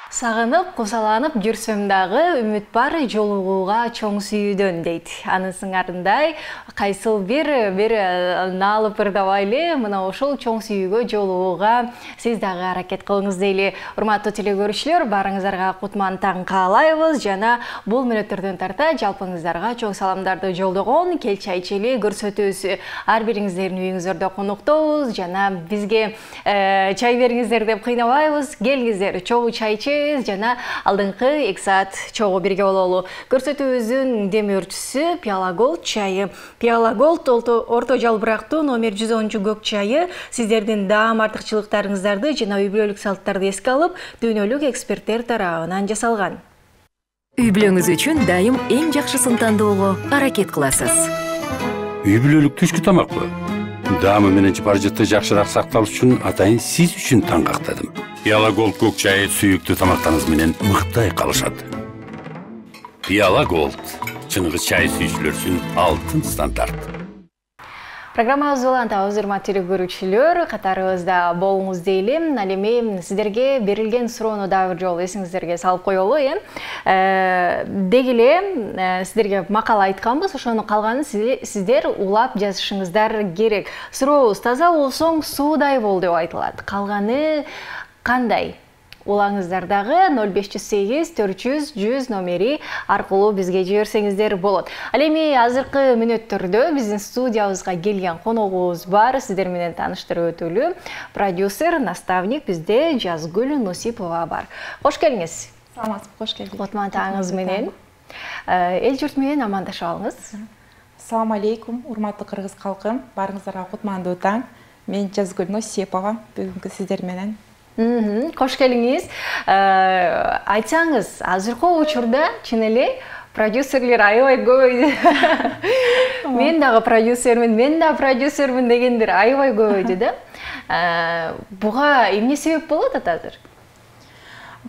Сағынып, қосаланып жүрсөм дагы үміт бар жолугууга чоң сүйүүдөн дейт. Анын сыңарындай кайсыл бир наалып ырдабайлы мына ошол чоң сүйүүгө жолугууга сиз дагы аракет кылыңыз дейли. Урматтуу телекөрүүчүлөр, барыңыздарга кутман таң каалайбыз жана бул мүнөттөрдөн тарта жалпыңыздарга чоң саламдарды жолдогон Кел чай ичели көрсөтүүсү. Ар бириңиздердин үйүңүздөрдө коноктобуз жана бизге чай бериңиздер деп кыйнабайбыз. Келиңиздер, чогуу чай жана алдыңкы 2 саат чогуу бирге бололу. Көрсөтүүбүздүн демөөрчүсү Пиала Голд чайы. Пиала Голд орто жалбырактуу номер 110 көк чайы сиздердин даам артыкчылыктарыңыздарды жана үй бүлөлүк салттарды эске алып, дүйнөлүк эксперттер тарабынан жасалган. Үй бүлөңүз үчүн дайым эң жакшысын тандоого аракет кыласыз. Үй бүлөлүк түшкү тамакпы? Даамы менен бажытты жакшыраак сакталыш үчүн атайын сиз үчүн таңгактадым. Пиала Голд көк чайы сүйүктүү тамактарыңыз менен мыктай калышат. Пиала Голд чыныгы чай сүйүүчүлөр үчүн алтын стандарт. Программабыз улантабыз, урматтуу телекөрүүчүлөр, катарыбызда болуңуз дейли. Ал эми сиздерге берилген суроону дагы бир жолу эсиңиздерге салып коелу, Деги эле сиздерге макала айтканбыз, ошону калганын сиздер улап жазышыңыздар керек. Сурообуз таза болсоң суудай бол деп айтылат. Калганы кандай? Улаңыздардагы 0508 400 100 номери аркылуу бизге жиберсеңиздер болот. Ал эми азыркы мүнөттөрдө биздин студиябызга келген коногубуз бар, сиздер менен тааныштырып өтөлү. Продюсер, наставник бизде Жазгүл Нусипова бар. Кош келиңиз. Саламатсызбы, кош келдиңиз. Кутман таңыңыз менен. Эл журт менен амандашып алыңыз. Assalamu алейкум, урматтуу кыргыз калкым. Барыңыздарга кутмандуу таң. Мен Жазгүл Нусипова, бүгүнкү сиздер менен. Кош келиңиз. Айтсаңыз, азыркы учурда чын эле продюсерлер аябай көбөйдү. Мен дагы продюсермин дегендер аябай көбөйдү да. Буга эмне себеп болот азыр?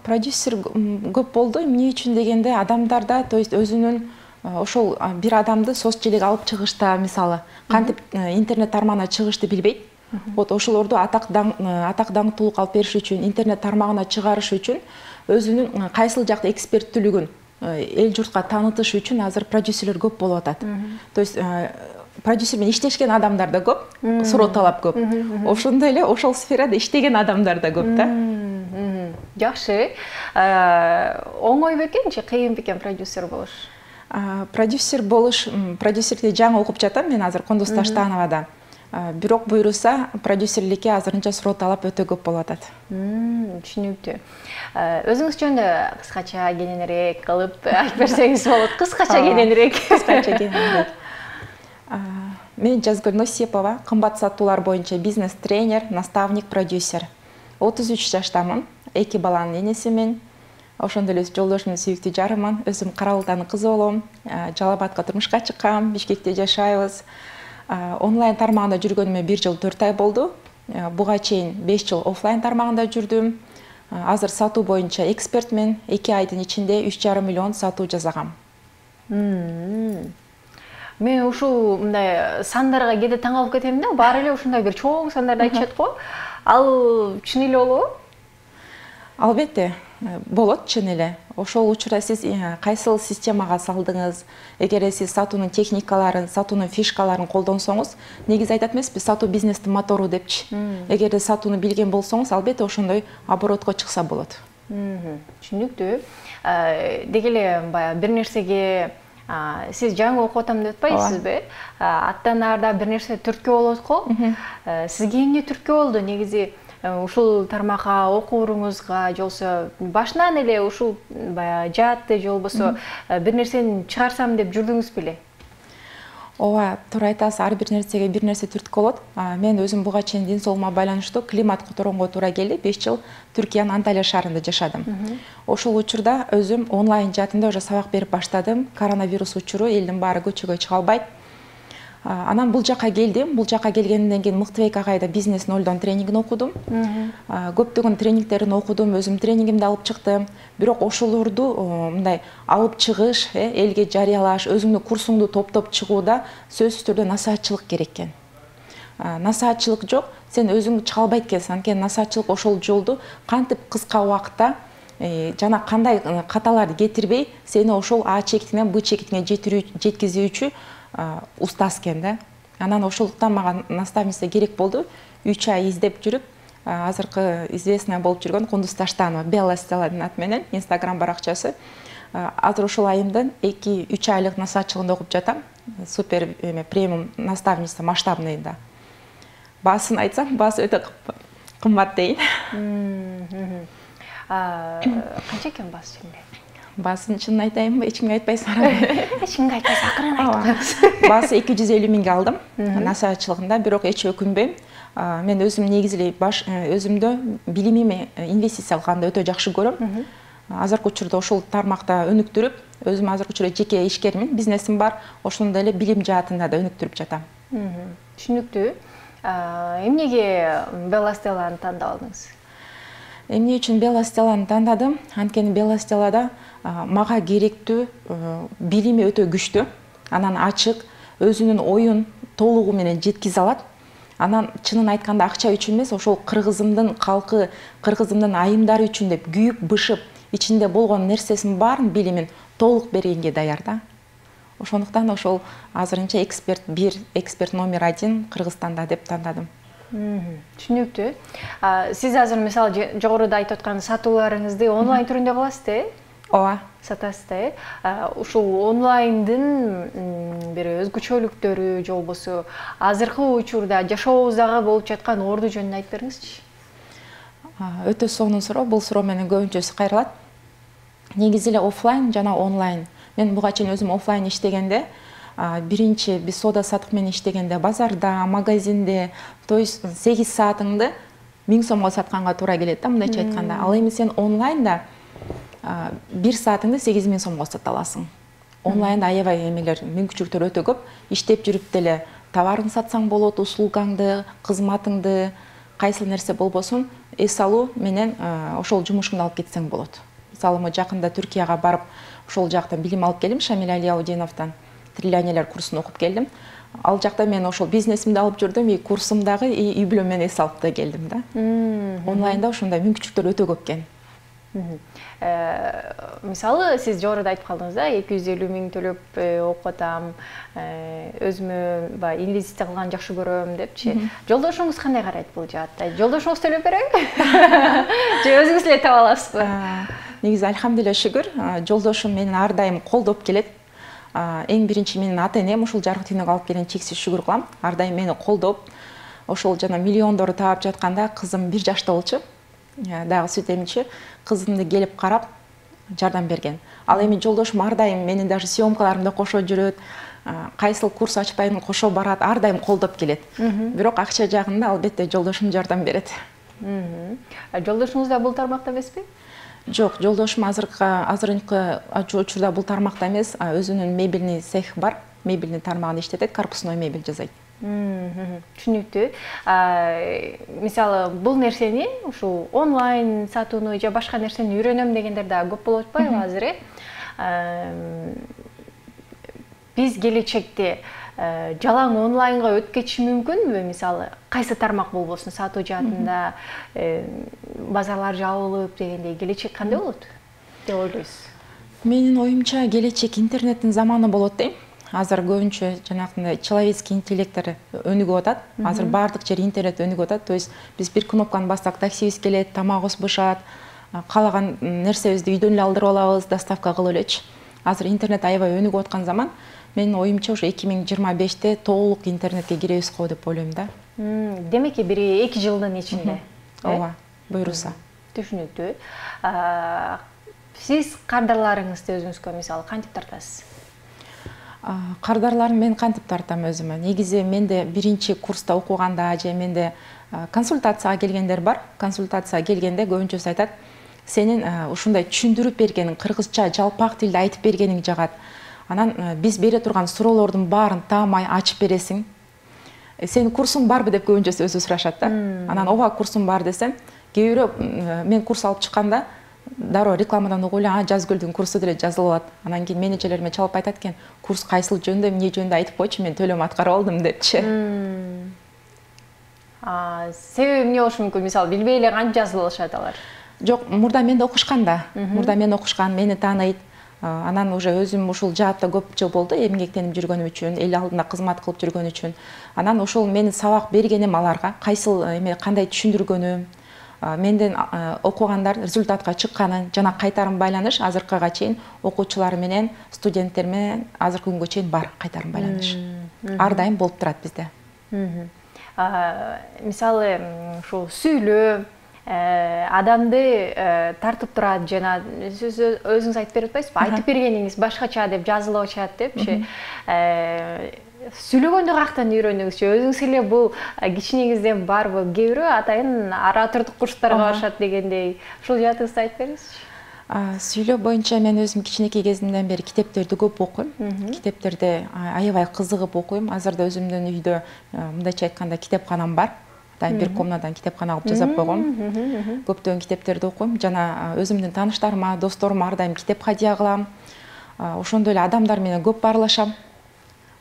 Продюсер көп болду. Эмне үчүн дегенде адамдарда, то есть өзүнүн ошол бир адамды соц желеге алып чыгышта, мисалы, кантип интернет тармагына чыгышты билбейт. Вот ошолорду атак даңктуулук алып бериш үчүн, интернет тармагына чыгарыш үчүн өзүнүн кайсыл жакта эксперттүүлүгүн эл журтка таанытыш үчүн азыр продюсерлер көп болуп атат. То есть продюсер менен иштешкен адамдар да көп, суроо талап көп. Ошондой эле ошол сферада иштеген адамдар да көп да. Жакшы. Оңой бекен же кыйын бекен продюсер болуш? Продюсерликти жаңы окуп жатам мен азыр Кондус Таштановада. Бирок буйруса продюсерликке азырынча суроо талап өтө көп болуп атат. Түшүнүктүү. Өзүңүз жөнүндө кыскача кененирээк кылып айтып берсеңиз болот. Кыскача кененирээк. Мен Жазгүл Нусипова, кымбат сатуулар боюнча бизнес тренер, наставник, продюсер. 33 жаштамын, 2 баланын энесимин. Ошондой эле жолдошумдун сүйүктүү жарымын. Өзүм Каралтанын кызы болом. Жалал Абадка турмушка чыккам, Бишкекте жашайбыз. Онлайн тармагында жүргөнүмө 1 жыл 4 ай болду. Буга чейин 5 жыл офлайн тармагында жүрдүм. Азыр сатуу боюнча экспертмен. 2 айдын ичинде 3,5 миллион сатуу жасагам. Мен ушул мындай сандарга кээде таң калып кетем да, баары эле ушундай бир чоң сандарды айтышат го. Ал чын эле болобу? Албетте, болот чын эле. Ошол учурда сиз кайсыл системага салдыңыз, эгер сиз сатуунун техникаларын, сатуунун фишкаларын колдонсоңуз, негизи айтат эмеспи, сатуу бизнестин мотору депчи. Эгер сатууну билген болсоңуз, албетте ошондой оборотко чыкса болот. Түшүнүктүү. Деги эле баягы бир нерсеге сиз жаңы окуп атам деп атпайсызбы? Аттан арда бир нерсе түрткү болот го. Сизге эмне түрткү болду негизи? Ушул тармакка окууруңузга жолсо башынан эле ушул баягы жатты же болбосо бир нерсени чыгарсам деп жүрдүңүз беле? Ооба, туура айтасыз, ар бир нерсеге бир нерсе түрткү болот. Мен өзүм буга чейин ден соолугума байланыштуу климат которгонго туура келди. 5 жыл Түркиянын Анталия шаарында жашадым. Ошол учурда өзүм онлайн жаатында уже сабак берип баштадым. Коронавирус учуру элдин баары көчөгө чыга албайт. Анан бул жака келдим. Бул жака келгенден кийин Мыктыбек агайда бизнес нолдон тренингин окудум. Көптөгөн тренингтерин окудум, өзүм тренингимди алып чыктым. Бирок ошолорду мындай алып чыгыш, элге жарыялаш, өзүңдүн курсуңду топтоп чыгууда сөзсүз түрдө насаатчылык керек экен. Насаатчылык жок, сен өзүң чыга албайт экенсиң. Анткени насаатчылык ошол жолду кантип кыска убакытта жана кандай каталарды кетирбей сени ошол А чекитинен Б чекитине жеткизүүчү устаз экен да. Анан ошолуктан мага наставница керек болду. 3 ай издеп жүрүп, азыркы известная болуп жүргөн Кундуз Таштанова Белла Стелладын аты менен Instagram баракчасы. Азыр ошол айымдын 2-3 айлык насаатчылыгында окуп жатам. Супер премиум наставница масштабный да. Баасын айтсам, баасы өтө кымбат дейин. Канча экен баасы чынында? Баасын чынын айтайынбы, эч кимге айтпайсың арабы. Эч кимге айтпайсың, акырын айтып коебуз. Баасы 250 миңге алдым насаатчылыгында, бирок эч өкүнбөйм. Мен өзүм негизи өзүмдө билимиме инвестиция кылганды өтө жакшы көрөм. Азыркы учурда ошол тармакта өнүктүрүп, өзүм азыркы учурда жеке ишкермин, бизнесим бар, ошондой эле билим жаатында да өнүктүрүп жатам. Түшүнүктүү. Эмнеге Белла Стелланы тандап алдыңыз? Эмне үчүн Белла Стелланы тандадым? Анткени Белла Стеллада мага керектүү билими өтө күчтүү, анан ачык, өзүнүн оюн толугу менен жеткизе алат. Анан чынын айтканда акча үчүн эмес, ошол кыргызымдын калкы, кыргызымдын айымдары үчүн деп күйүп, бышып, ичинде болгон нерсесин баарын билимин толук бергенге даяр да. Ошондуктан ошол азырынча эксперт 1, эксперт номер 1 Кыргызстанда деп тандадым. Түшүнүктүү. Сиз азыр мисалы жогоруда айтып аткан сатууларыңызды онлайн түрүндө кыласыз, Ооба. Сатасыз, ушул онлайндын бир өзгөчөлүктөрү же болбосо азыркы учурда жашообуздагы болуп жаткан орду жөнүндө айтып бериңизчи. Өтө сонун суроо, бул суроо менен көбүнчөсү кайрылат. Негизи эле офлайн жана онлайн. Мен буга чейин өзүм офлайн иштегенде, биринчи биз соода саттык менен иштегенде базарда, магазинде, то есть 8 саатыңды 1000 сомго сатканга туура келет да, мындайча айтканда. Ал эми сен онлайнда 1 саатыңды 8000 сомго сата аласың. Онлайнда аябай эмелер, мүмкүнчүлүктөр өтө көп. Иштеп жүрүп деле товарың сатсаң болот, услугаңды, кызматыңды, кайсыл нерсе болбосун, эс алуу менен ошол жумушуңду алып кетсең болот. Мисалы, мен жакында Түркияга барып, ошол жакта билим алып келдим, Шамиль Алияудиновдон триллионерлер курсун окуп келдим. Ал жакта мен ошол бизнесимди алып жүрдүм, и курсумдагы үй бүлөм менен эс алып да келдим да. Онлайнда ошондой мүмкүнчүлүктөр өтө көп экен. Мисалы, сиз жогоруда айтып калдыңыз да, 250 миң төлөп окуп атам, өзүмө инвестиция кылган жакшы көрөм депчи. Жолдошуңуз кандай карайт бул жаатта? Жолдошуңуз төлөп береби? Же өзүңүз эле таба аласызбы? Негизи альхамдулилля шүгүр, жолдошум мени ар дайым колдоп келет. Эң биринчи менин ата-энем ушул жарык дүйнөгө алып келген чексиз шүгүр кылам. Ар дайым мени колдоп, ошол жана миллиондорду таап жатканда кызым 1 жашта болчу. Дагы сүт эмчи, кызымды келип карап жардам берген. Ал эми жолдошум ар дайым менин даже съемкаларымда кошо жүрөт, кайсыл курс ачпайм кошо барат, ар дайым колдоп келет. Бирок акча жагында албетте жолдошум жардам берет. Жолдошуңуз да бул тармакта эмеспи? Жок, жолдошум азырынкы учурда бул тармакта эмес, өзүнүн мебельный цех бар, мебельный тармагында иштетет, корпусной мебель жасайт. Түшүнүктүү. Мисалы, бул нерсени, ушул онлайн сатууну же башка нерсени үйрөнөм дегендер да көп болуп атпайбы азыр? Биз келечекте жалаң онлайнга өтүп кетиши мүмкүнбү? Мисалы, кайсы тармак болбосун, сатуу жаатында базарлар жабылып дегендей, келечек кандай болот деп ойлойсуз? Менин оюмча келечек интернеттин заманы болот дейм. Азыр көбүнчө жанагындай человеческий интеллекттер өнүгүп атат. Азыр бардык жер интернет өнүгүп атат. То есть биз бир кнопканы бассак, таксибиз келет, тамагыбыз бышат, каалаган нерсебизди үйдөн эле алдырып алабыз, доставка кылып элечи. Азыр интернет аябай өнүгүп аткан заман. Менин оюмча ошо 2025-те толук интернетке киребиз го деп ойлойм да. Демеки 1-2 жылдын ичинде. Ооба, буйруса. Түшүнүктүү. Сиз кардарларыңызды өзүңүзгө мисалы кантип тартасыз? Кардарларым мен кантип тартам өзүмө? Негизи менде биринчи курста окуганда же менде консультацияга келгендер бар. Консультацияга келгенде көбүнчөсү айтат, сенин ушундай түшүндүрүп бергениң, кыргызча жалпак тилде айтып бергениң жагат. Анан биз бере турган суроолордун баарын таамай ачып бересиң. Сенин курсуң барбы деп көбүнчөсү өзү сурашат да. Анан ооба курсум бар десем, кээ бирөө мен курс алып чыкканда дароо рекламадан угуп эле Жазгүлдүн курсу деле жазылып алат. Анан кийин менеджерлериме чалып айтат экен, курс кайсыл жөндө, эмне жөндө айтып койчу, мен төлөм аткарып алдым депчи. Себеби эмне болушу мүмкүн? Мисалы, билбей эле кантип жазылып алышат алар? Жок, мурда менде окушкан да. Мурда мен окушкан, мени тааныйт. Анан уже өзүм ушул жаатта көп жыл болду эмгектенип жүргөнүм үчүн, эл алдында кызмат кылып жүргөн үчүн. Анан ошол мени сабак бергеним аларга, кайсыл эме кандай түшүндүргөнүм, менден окугандар результатка чыкканын жана кайтарым байланыш азыркыга чейин окуучулар менен, студенттер менен азыркы күнгө чейин бар кайтарым байланыш. Ар дайым болуп турат бизде. Мисалы, ушул сүйлөө адамды тартып турат жана сиз өзүңүз айтып берип атпайсызбы? Айтып бергениңиз башкача деп жазылып атышат депчи. Сүйлөгөндү каяктан үйрөнүңүзчү? Өзүңүз эле бул кичинеңизден барбы? Кээ бирөө атайын оратордук курстарга барышат дегендей. Ушул жаатыңызды айтып бериңизчи. Сүйлөө боюнча мен өзүм кичинекей кезимден бери китептерди көп окуйм. Китептерди аябай кызыгып окуйм. Азыр да өзүмдүн үйдө мындайча айтканда китепканам бар. Бир комнадан китепкана кылып жасап койгом. Көптөгөн китептерди окуйм. Жана өзүмдүн тааныштарыма, досторума ар дайым китеп кадия кылам. Ошондой эле адамдар менен көп баарлашам.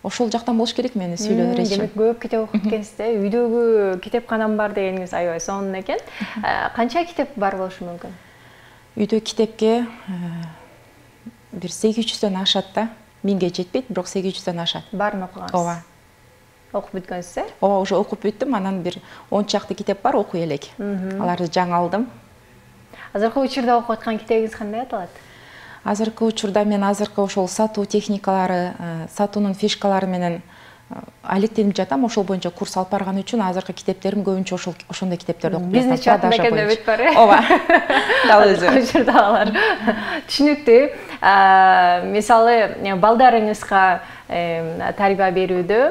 Ошол жактан болуш керек мени сүйлөө речи. Демек көп китеп окуп кеткенсиз да. Үйдөгү китепканам бар дегениңиз аябай сонун экен. Канча китеп бар болушу мүмкүн? Үйдө китепке бир 800дөн ашат да. 1000ге жетпейт, бирок 800дөн ашат. Баарын окугансыз? Ооба. Окуп бүткөнсүз? Ооба, уже окуп бүттүм. Анан бир 10 чакты китеп бар окуй элек. Аларды жаңы алдым. Азыркы учурда окуп аткан китебиңиз кандай аталат? Азыркы учурда мен ошол сатуу техникалары, сатуунун фишкалары менен алектенип жатам. Ошол боюнча курс алып барган үчүн азыркы китептерим көбүнчө ошондой китептерди окуп жатам. Бизнес чатында экен деп айтпар э? Ооба. Дал өзү. Учурдагылар. Түшүнүктүү. Мисалы, балдарыңызга тарбия берүүдө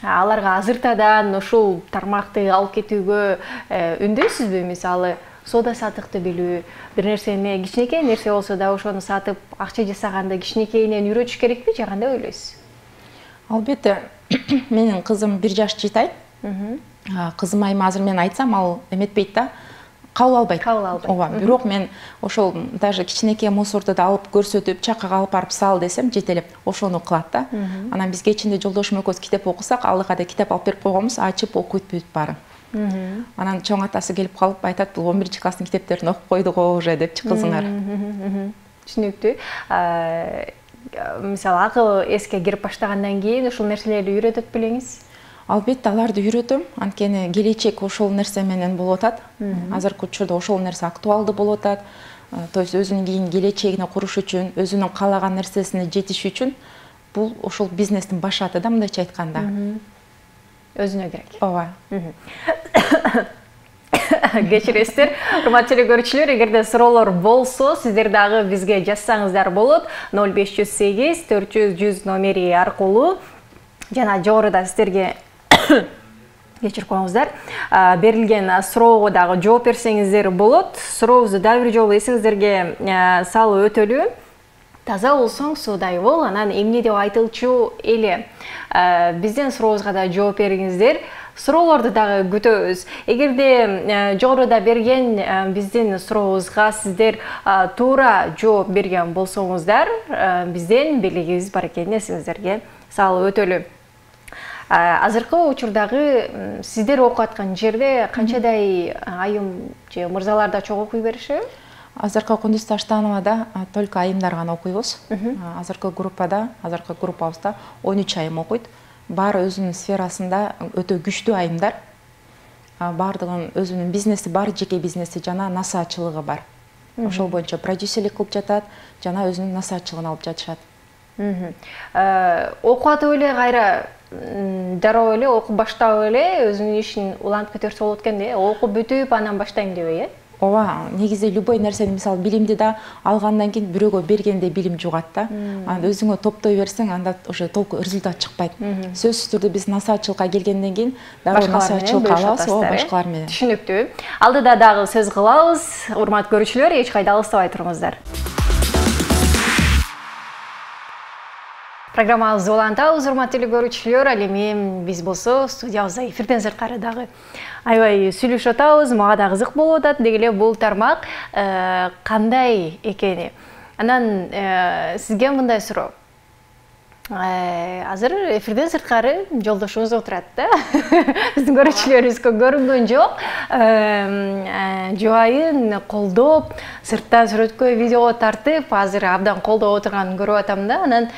аларга азыртадан ушул тармакты алып кетүүгө үндөйсүзбү? Мисалы, соода сатыкты билүү, бир нерсени кичинекей нерсе болсо да ошону сатып акча жасаганды кичинекейинен үйрөтүш керекпи же кандай ойлойсуз? Албетте, менин кызым 1 жаш жыйтай. Кызым айыма азыр мен айтсам, ал эметпейт да, кабыл албайт. Ооба, бирок мен ошол даже кичинекей мусорду да алып көрсөтүп, чакага алып барып сал десем, жетелеп ошону кылат да. Анан биз кечинде жолдошум экөөбүз китеп окусак, алга да китеп алып берип койгонбуз, ачып окуйт бүт баарын. Анан чоң атасы келип калып айтат, бул 11-класстын китептерин окуп койду го уже депчи кызыңар. Түшүнүктүү. Мисалы, акыл эске кирип баштагандан кийин ушул нерселерди үйрөтөт белеңиз? Албетте, аларды үйрөтөм. Анткени келечек ошол нерсе менен болуп атат. Азыркы учурда ошол нерсе актуалдуу болуп атат. То есть өзүнүн кийин келечегине куруш үчүн, өзүнүн каалаган нерсесине жетиш үчүн бул ошол бизнестин башы аты да, мындайча айтканда. Өзүнө керек. Ооба. Кечиресиздер. Урматтуу телекөрүүчүлөр, эгерде суроолор болсо, сиздер дагы бизге жазсаңыздар болот. 0508 400 100 номери аркылуу жана жогоруда сиздерге кечирип коюңуздар. Берилген суроого дагы жооп берсеңиздер болот. Сурообузду дагы бир жолу эсиңиздерге салып өтөлү. Таза болсоң суудай бол, анан эмне деп айтылчу эле. Бизден сурообузга да жооп бериңиздер. Суроолорду дагы күтөбүз. Эгерде жогоруда берген биздин сурообузга сиздер туура жооп берген болсоңуздар, бизден белгибиз бар экенин эсиңиздерге салып өтөлү. Азыркы учурдагы сиздер окуп аткан жерде канчадай айым же мырзаларда чогуу окуй беришеби? Азыркы Кундуз Таштановада только айымдар гана окуйбуз. Азыркы группабызда 13 айым окуйт. Баары өзүнүн сферасында өтө күчтүү айымдар. Баардыгын өзүнүн бизнеси бар, жеке бизнеси жана насаатчылыгы бар. Ошол боюнча продюсерлик кылып жатат, жана өзүнүн насаатчылыгын алып жатышат. Окуп атып эле кайра дароо эле окуп баштап эле өзүнүн ишин улантып кетөрсө болот экен да, окуп бүтүп анан баштайм дебей, э? Ооба, негизи любой нерсени, мисалы, билимди да алгандан кийин бирөөгө бергенде билим жугат да. Анан өзүңө топтой берсең, анда уже толку результат чыкпайт. Сөзсүз түрдө биз насаатчылыкка келгенден кийин дароо насаатчылыкка алабыз, башкалар менен. Түшүнүктүү. Алдыда дагы сөз кылабыз. Урматтуу көрүүчүлөр, эч кайда алыстабай туруңуздар. Программабызды улантабыз, урматтуу телекөрүүчүлөр. Ал эми биз болсо студиябызда эфирден сырткары дагы аябай сүйлөшүп атабыз, мага да кызык болуп атат. Деги эле бул тармак кандай экени. Анан сизге мындай суроо. Азыр эфирден сырткары жолдошубуз отурат да. Биздин көрүүчүлөрүбүзгө көрүнгөн жок. Жубайын колдоп, сыртта сүрөткө, видеого тартып, азыр абдан колдоп отурганын көрүп атам да. Анан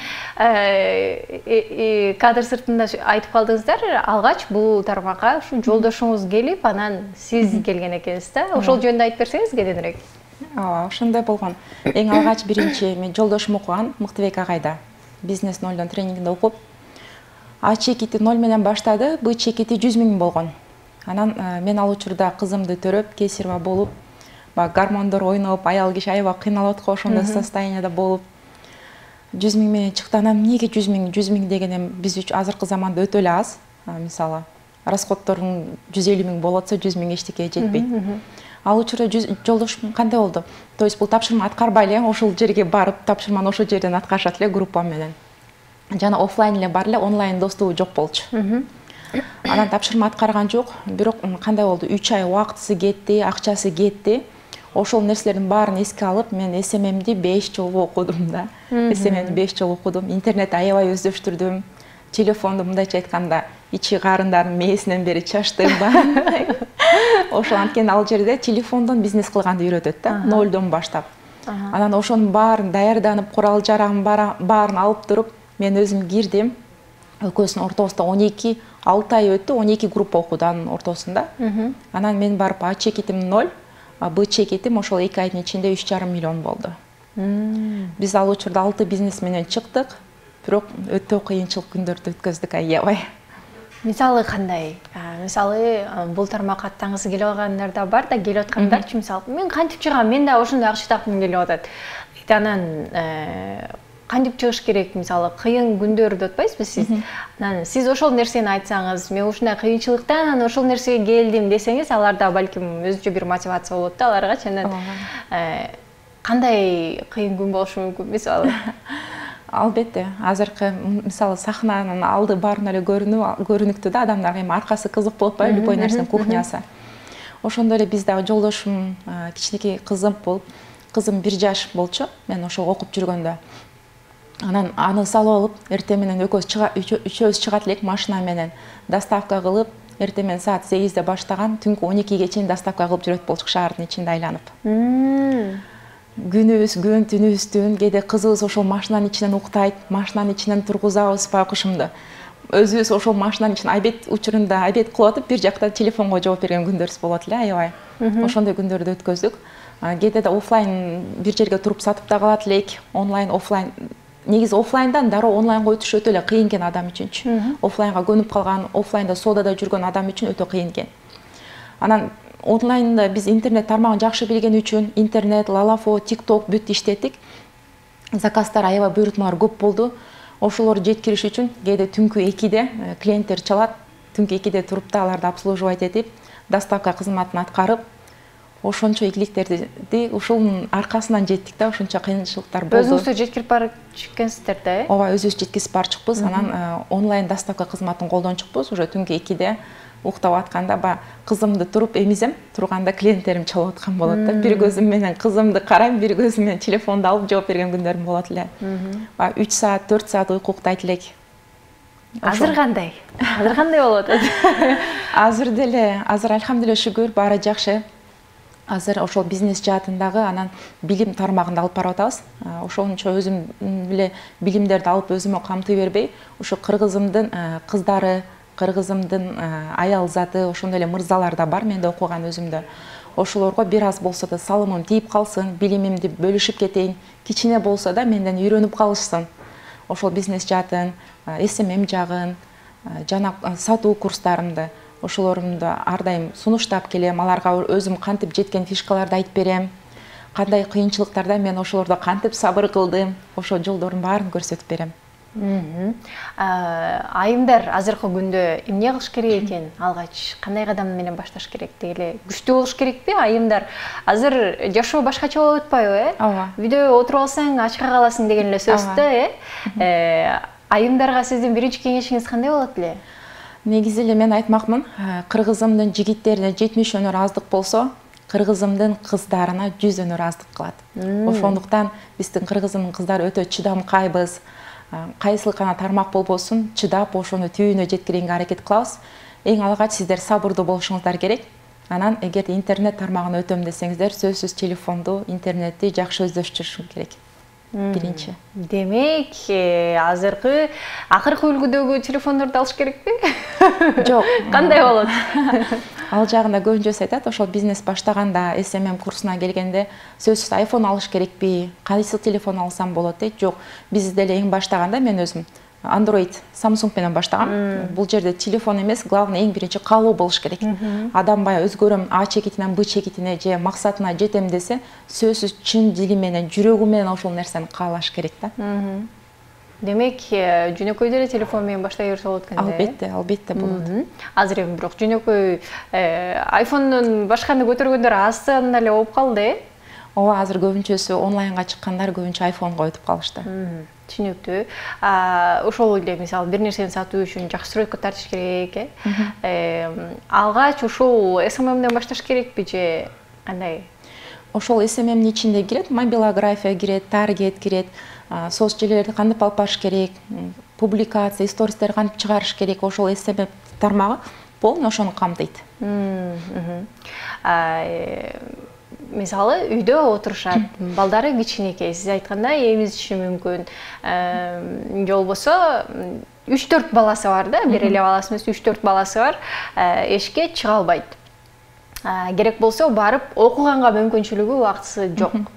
кадр сыртында айтып калдыңыздар, алгач бул тармакка ушу жолдошуңуз келип, анан сиз келген экенсиз да. Ошол жөнүндө айтып берсеңиз кененирээк. Ооба, ошондой болгон. Эң алгач биринчи мен жолдошум окуган Мыктыбек агайда. Бизнес 0 тренингinde окуп, А чекити 0 менен баштады, Б чекити 100 000 болгон. Анан мен ал учурда кызымды төрөп, кесирба болуп, гормондор ойноп, аял киши аябай кыйналып аткан ошондой состоянияда болуп, 100 000 менен чыкты. Анан эмнеге 100 000 деген биз үчүн азыркы заманда өтө эле аз. Мисалы, расходтордун 150 000 болот атса 100 000 эчтекеге жетпейт. Ал учурда жолдошум кандай болду? То есть бул тапшырма аткарбай эле ошол жерге барып, тапшырманы ошол жерден аткарышат эле группа менен. Жана офлайн эле бар эле, онлайн доступу жок болчу. Анан тапшырма аткарган жок, бирок кандай болду? 3 ай убактысы кетти, акчасы кетти. Ошол нерселердин баарын эске алып, мен СММди 5 жолу окудум да. СММди 5 жолу окудум, интернет аябай өздөштүрдүм. Телефонду мындайча айтканда, ичи карындардын мээсинен бери чачтым ба. Ошол анткени ал жерде телефондон бизнес кылганды үйрөтөт да, нолдон баштап. Анан ошонун баарын даярданып, курал жарагын баарын алып туруп, мен өзүм кирдим. Экөөсүнүн ортосунда 6 ай өттү, 12 группа окуду анын ортосунда. Анан мен барып А чекитим 0, Б чекитим ошол 2 айдын ичинде 3,5 миллион болду. Биз ал учурда 6 бизнес менен чыктык, бирок өтө кыйынчылык күндөрдү өткөздүк аябай. Мисалы кандай? Мисалы бул тармакка аттангысы келип алгандар да бар да, келип аткандарчы мисалы. Мен кантип чыгам? Мен да ошондой акча тапкым келип атат. Анан кантип чыгыш керек? Мисалы кыйын күндөрдү өтпөйсүзбү сиз? Анан сиз ошол нерсени айтсаңыз, мен ушундай кыйынчылыктан анан ошол нерсеге келдим десеңиз, аларда балким өзүнчө бир мотивация болот да аларга. Анан кандай кыйын күн болушу мүмкүн мисалы? Албетте, азыркы мисалы сахнанын алды баарын эле көрүнүктүү да, адамдарга эми аркасы кызык болуп атпайбы, любой нерсенин кухнясы. Ошондой эле биз дагы жолдошум кичинекей кызым болуп, кызым 1 жаш болчу, мен ошол окуп жүргөндө. Анан аны салып алып, эртең менен үчөөбүз чыгат элек машина менен доставка кылып, эртең менен саат 8де баштаган, түнкү 12ге чейин доставка кылып жүрөт болчук шаардын ичинде айланып. Күнүбүз күн, түнүбүз түн, кээде кызыбыз ошол машинанын ичинен уктайт, машинанын ичинен тургузабыз байкушумду. Өзүбүз ошол машинанын ичинен обед учурунда обед кылып атып, бир жакта телефонго жооп берген күндөрүбүз болот эле аябай. Ошондой күндөрдү өткөздүк. Кээде да офлайн бир жерге туруп сатып да калат элек, онлайн, офлайн. Негизи офлайндан дароо онлайнга өтүш өтө эле кыйын экен адам үчүнчү. Офлайнга көнүп калган, офлайнда соодада жүргөн адам үчүн өтө кыйын экен. Анан онлайнда биз интернет тармагын жакшы билген үчүн интернет, Лалафо, TikTok бүт иштеттик. Заказдар аябай буйрутмалар көп болду. Ошолорду жеткириш үчүн кээде түнкү 2де клиенттер чалат, түнкү 2де туруп да аларды обслуживать этип, доставка кызматын аткарып, ошончо ийгиликтерди ушунун аркасынан жеттик да, ошончо кыйынчылыктар болду. Өзүңүз жеткирип барып чыккансыздар да, э? Ооба, өзүбүз жеткирип барчыкпыз. Анан онлайн доставка кызматын колдончукпуз. Уже түнкү 2де уктап атканда кызымды туруп эмизем, турганда клиенттерим чалып аткан болот да. Бир көзүм менен кызымды карайм, бир көзүм менен телефонду алып жооп берген күндөрүм болот эле. 3 саат, 4 саат уйку уктайт элек. Азыр кандай? Азыр кандай болуп атат? Азыр деле, азыр альхамдулилла шүгүр, баары жакшы. Азыр ошол бизнес жаатындагы анан билим тармагында алып барып атабыз. Ошончо өзүм эле билимдерди алып өзүмө камтый бербей, ушу кыргызымдын кыздары, кыргызымдын аял заты, ошондой эле мырзалар да бар менде окуган өзүмдө. Ошолорго бир аз болсо да салымым тийип калсын, билимимди бөлүшүп кетейин, кичине болсо да менден үйрөнүп калышсын. Ошол бизнес жаатын, СММ жагын, жана сатуу курстарымды, ошолорумду ар дайым сунуштап келем, аларга өзүм кантип жеткен фишкаларды айтып берем, кандай кыйынчылыктарда мен ошолордо кантип сабыр кылдым, ошол жолдордун баарын көрсөтүп берем. Айымдар азыркы күндө эмне кылыш керек экен? Алгач кандай кадам менен башташ керек? Деле күчтүү болуш керекпи айымдар? Азыр жашоо башкача болуп атпайбы, э? Ооба. Үйдө отуруп алсаң ачка каласың деген эле сөз да, э? Айымдарга сиздин биринчи кеңешиңиз кандай болот эле? Негизи эле мен айтмакмын, кыргызымдын жигиттерине 70 өнөр аздык болсо, кыргызымдын кыздарына 100 өнөр аздык кылат. Ошондуктан биздин кыргызымдын кыздары өтө чыдамкайбыз, кайсыл гана тармак болбосун чыдап ошону түбүнө жеткиренге аракет кылабыз. Эң алгач сиздер сабырдуу болушуңуздар керек. Анан эгерде интернет тармагын өтөм десеңиздер, сөзсүз телефонду, интернетти жакшы өздөштүрүш керек. Биринчи. Демек, акыркы үлгүдөгү телефондорду алыш керекпи? Жок. Кандай болот? Ал жагында көбүнчөсү айтат, ошол бизнес баштаганда, SMM курсуна келгенде сөзсүз iPhone алыш керекпи? Кайсы телефон алсам болот дейт. Жок, биз деле эң баштаганда мен өзүм Android, Samsung менен баштагам. Бул жерде телефон эмес, главный эң биринчи каалоо болуш керек. Адам бая өзгөрөм А чекитинен Б чекитине же максатына жетем десе, сөзсүз чын дили менен, жүрөгү менен ошол нерсени каалаш керек да. Демек, жөнөкөй деле телефон менен баштай берсе болот экен. Албетте болот. Азыр эми бирок жөнөкөй iPhone'ун башканы көтөргөндөр аздан эле болуп калды. Ооба, азыр көбүнчөсү онлайнга чыккандар көбүнчө iPhone'га өтүп калышты. Түшүнүктүү. Ошол эле мисалы бир нерсени сатуу үчүн жакшы сүрөткө тартыш керек. Алгач ушул SMMден башташ керекпи же кандай? Ошол SMMдин ичинде кирет, мобилография кирет, таргет кирет, соц желелерди кантип алып барыш керек, публикация, стористер кантип чыгарыш керек, ошол SMM тармагы полный ошону камтыйт. Мисалы үйдө отурушат, балдары кичинекей, сиз айткандай эмизиши мүмкүн. Же болбосо 3-4 баласы бар да, бир эле баласы эмес, 3-4 баласы бар, эшикке чыга албайт. Керек болсо барып окуганга мүмкүнчүлүгү, убактысы жок.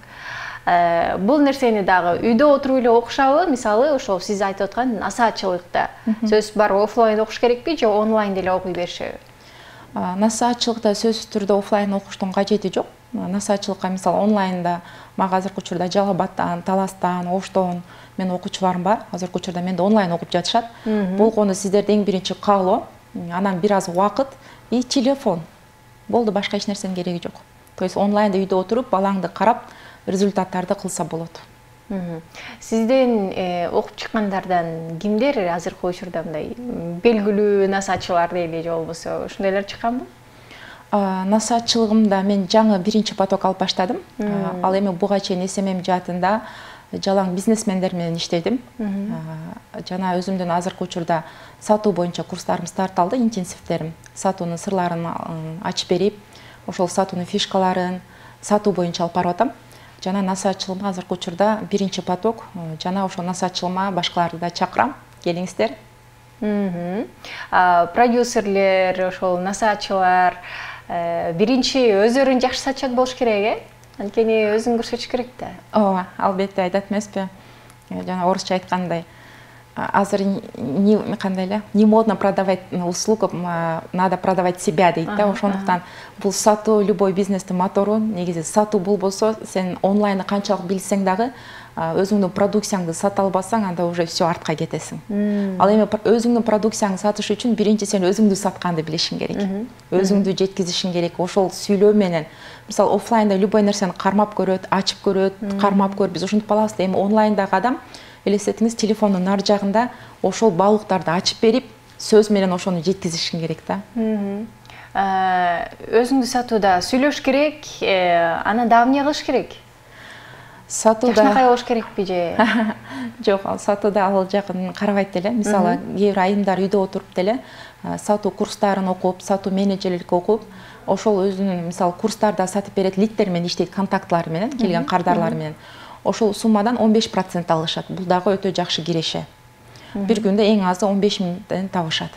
Бул нерсени дагы үйдө отуруп эле окушабы? Мисалы, ошол сиз айтып аткан насаатчылыкта сөзсүз барып офлайн окуш керекпи же онлайн деле окуй беришеби? Насаатчылыкта сөзсүз түрдө офлайн окуштун кажети жок. Насаатчылыкка мисалы онлайнда мага азыркы учурда Жалал Абадтан, Таластан, Оштон мен окуучуларым бар. Азыркы учурда менде онлайн окуп жатышат. Болгону сиздерде эң биринчи каалоо, анан бир аз убакыт и телефон. Болду, башка эч нерсенин кереги жок. То есть онлайнда үйдө отуруп, балаңды карап, результаттарды кылса болот. Сизден окуп чыккандардан кимдер азыркы учурда мындай белгилүү насаатчылар дейли же болбосо ушундайлар чыкканбы? Насаатчылыгымда мен жаңы биринчи поток алып баштадым. Ал эми буга чейин SMM жаатында жалаң бизнесмендер менен иштедим. Жана өзүмдүн азыркы учурда сатуу боюнча курстарым старталды, интенсивтерим. Сатуунун сырларын ачып берип, ошол сатуунун фишкаларын сатуу боюнча алып барып атам. Жана насаатчылыгыма азыркы учурда биринчи поток, жана ошол насаатчылыгыма башкаларды да чакырам, келиңиздер. Продюсерлер, ошол насаатчылар биринчи өздөрүн жакшы сатчак болуш керек, анткени өзүн көрсөтүш керек да. Ооба, албетте айтат эмеспи? Жана орусча айткандай, азыр кандай эле, не модно продавать услугу, надо продавать себя дейт да. Ошондуктан бул сатуу любой бизнестин мотору. Негизи сатуу болбосо, сен онлайнды канчалык билсең дагы, өзүңдүн продукцияңды сата албасаң, анда уже все артка кетесиң. Ал эми өзүңдүн продукцияңды сатыш үчүн биринчи сен өзүңдү сатканды билишиң керек. Өзүңдү жеткизишиң керек. Ошол сүйлөө менен, мисалы офлайнда любой нерсени кармап көрөт, ачып көрөт, кармап көр. Биз ушинтип алабыз да. Эми онлайндагы адам элестетиңиз, телефондун нар жагында ошол баалыктарды ачып берип, сөз менен ошону жеткизишиң керек да. Өзүңдү сатууда сүйлөш керек, анан дагы эмне кылыш керек? Сатууда жакшынакай болуш керекпи же? Жок, сатууда ал жагын карабайт деле. Мисалы, кээ бир айымдар үйдө отуруп деле сатуу курстарын окуп, сатуу менеджерлик окуп, ошол өзүнүн мисалы курстарда сатып берет, лидтер менен иштейт, контактлары менен, келген кардарлары менен. Ошол суммадан 15% алышат. Бул дагы өтө жакшы киреше. Бир күндө эң азы 15 миңден табышат.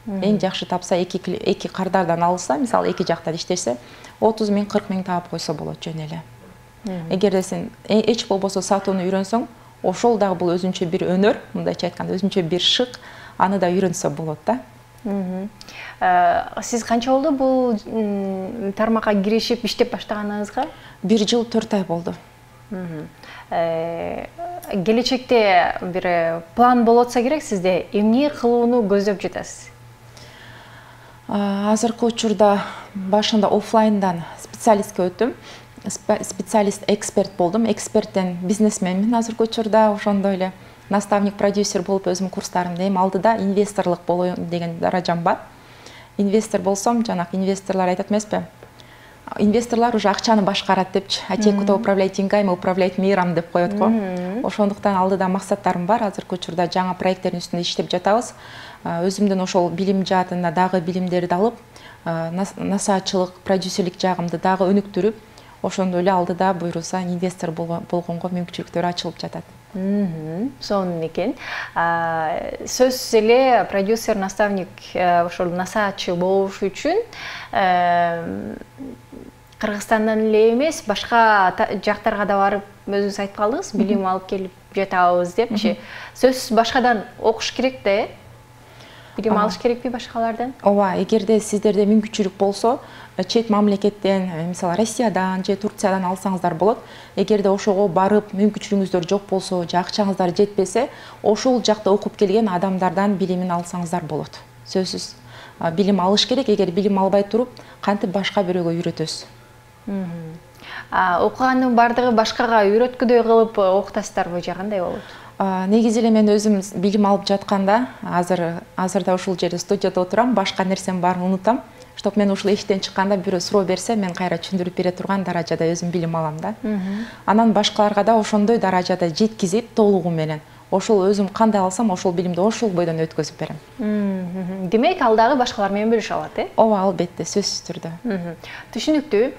Эң жакшы тапса, эки кардардан алса, мисалы эки жактан иштесе, 30 миң, 40 миң таап койсо болот жөн эле. Эгерде сен эч болбосо сатууну үйрөнсөң, ошол дагы бул өзүнчө бир өнөр, мындайча айтканда өзүнчө бир шык, аны да үйрөнсө болот да. Сиз канча болду бул тармакка киришип иштеп баштаганыңызга? 1 жыл 4 ай болду. Келечекте бир план болот болсо керек, сизде эмне кылууну көздөп жатасыз? Азыркы учурда башында офлайндан специалистке өттүм. Специалист эксперт болдум. Эксперттен бизнесменмин азыркы учурда, ошондой эле наставник, продюсер болуп өзүм курстарымды эми алдыда инвесторлук болоюн деген даражам бар. Инвестор болсом, жанагы инвесторлор айтат эмеспи? инвесторлар уже акчаны башкарат депчи. А те, кто управляет деньгами, управляет миром деп коет го. Ошондуктан алдыда максаттарым бар. Азыркы учурда жаңы проекттердин үстүндө иштеп жатабыз. Өзүмдүн ошол билим жаатында дагы билимдерди алып, насаачылык, продюсерлик жагымды дагы өнүктүрүп, ошондой эле алдыда буйруса инвестор болгонго мүмкүнчүлүктөр ачылып жатат. Сонун экен. Сөзсүз эле продюсер, наставник, ошол насаачы болуш үчүн Кыргызстандан эле эмес, башка жактарга да барып өзүңүз айтып калдыңыз, билим алып келип жатабыз депчи. Сөзсүз башкадан окуш керек да, билим алыш керекпи башкалардан? Ооба, эгерде сиздерде мүмкүнчүлүк болсо, чет мамлекеттен, мисалы Россиядан же Турциядан алсаңыздар болот. Эгерде ошого барып мүмкүнчүлүгүңүздөр жок болсо, же акчаңыздар жетпесе, ошол жакта окуп келген адамдардан билимин алсаңыздар болот. Сөзсүз билим алыш керек. Эгер билим албай туруп, кантип башка бирөөгө үйрөтөсүз? Окуганын бардыгы башкага үйрөткүдөй кылып окутасыздарбы же кандай болот? Негизи эле мен өзүм билим алып жатканда, азырда ушул жерде студияда отурам, башка нерсем баарын унутам. Чтоб мен ушул эшиктен чыкканда бирөө суроо берсе, мен кайра түшүндүрүп бере турган даражада өзүм билим алам да. Анан башкаларга да ошондой даражада жеткизип, толугу менен ошол өзүм кандай алсам, ошол билимди ошол бойдон өткөзүп берем. Демек, ал дагы башкалар менен бөлүшө алат, Ооба, албетте, сөзсүз түрдө. Түшүнүктүү.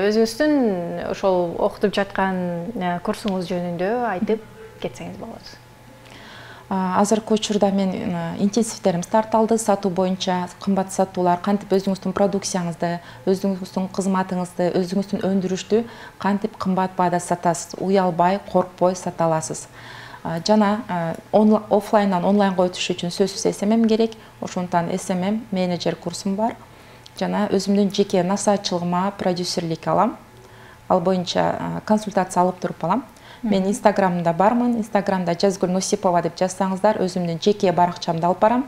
Өзүңүздүн ошол окутуп жаткан курсуңуз жөнүндө айтып кетсеңиз болот. Азыркы учурда мен интенсивтерим старт алды, сатуу боюнча кымбат сатуулар, кантип өзүңүздүн продукцияңызды, өзүңүздүн кызматыңызды, өзүңүздүн өндүрүштү кантип кымбат баада сатасыз, уялбай, коркпой сата аласыз. Жана офлайндан онлайнга өтүш үчүн сөзсүз SMM керек. Ошондуктан SMM менеджер курсум бар. Жана өзүмдүн жеке насаатчылыгыма продюсерлик алам. Ал боюнча консультация алып туруп алам. Мен Инстаграмда бармын. Инстаграмда Жазгүл Носипова деп жазсаңыздар, өзүмдүн жеке баракчамды алып барам.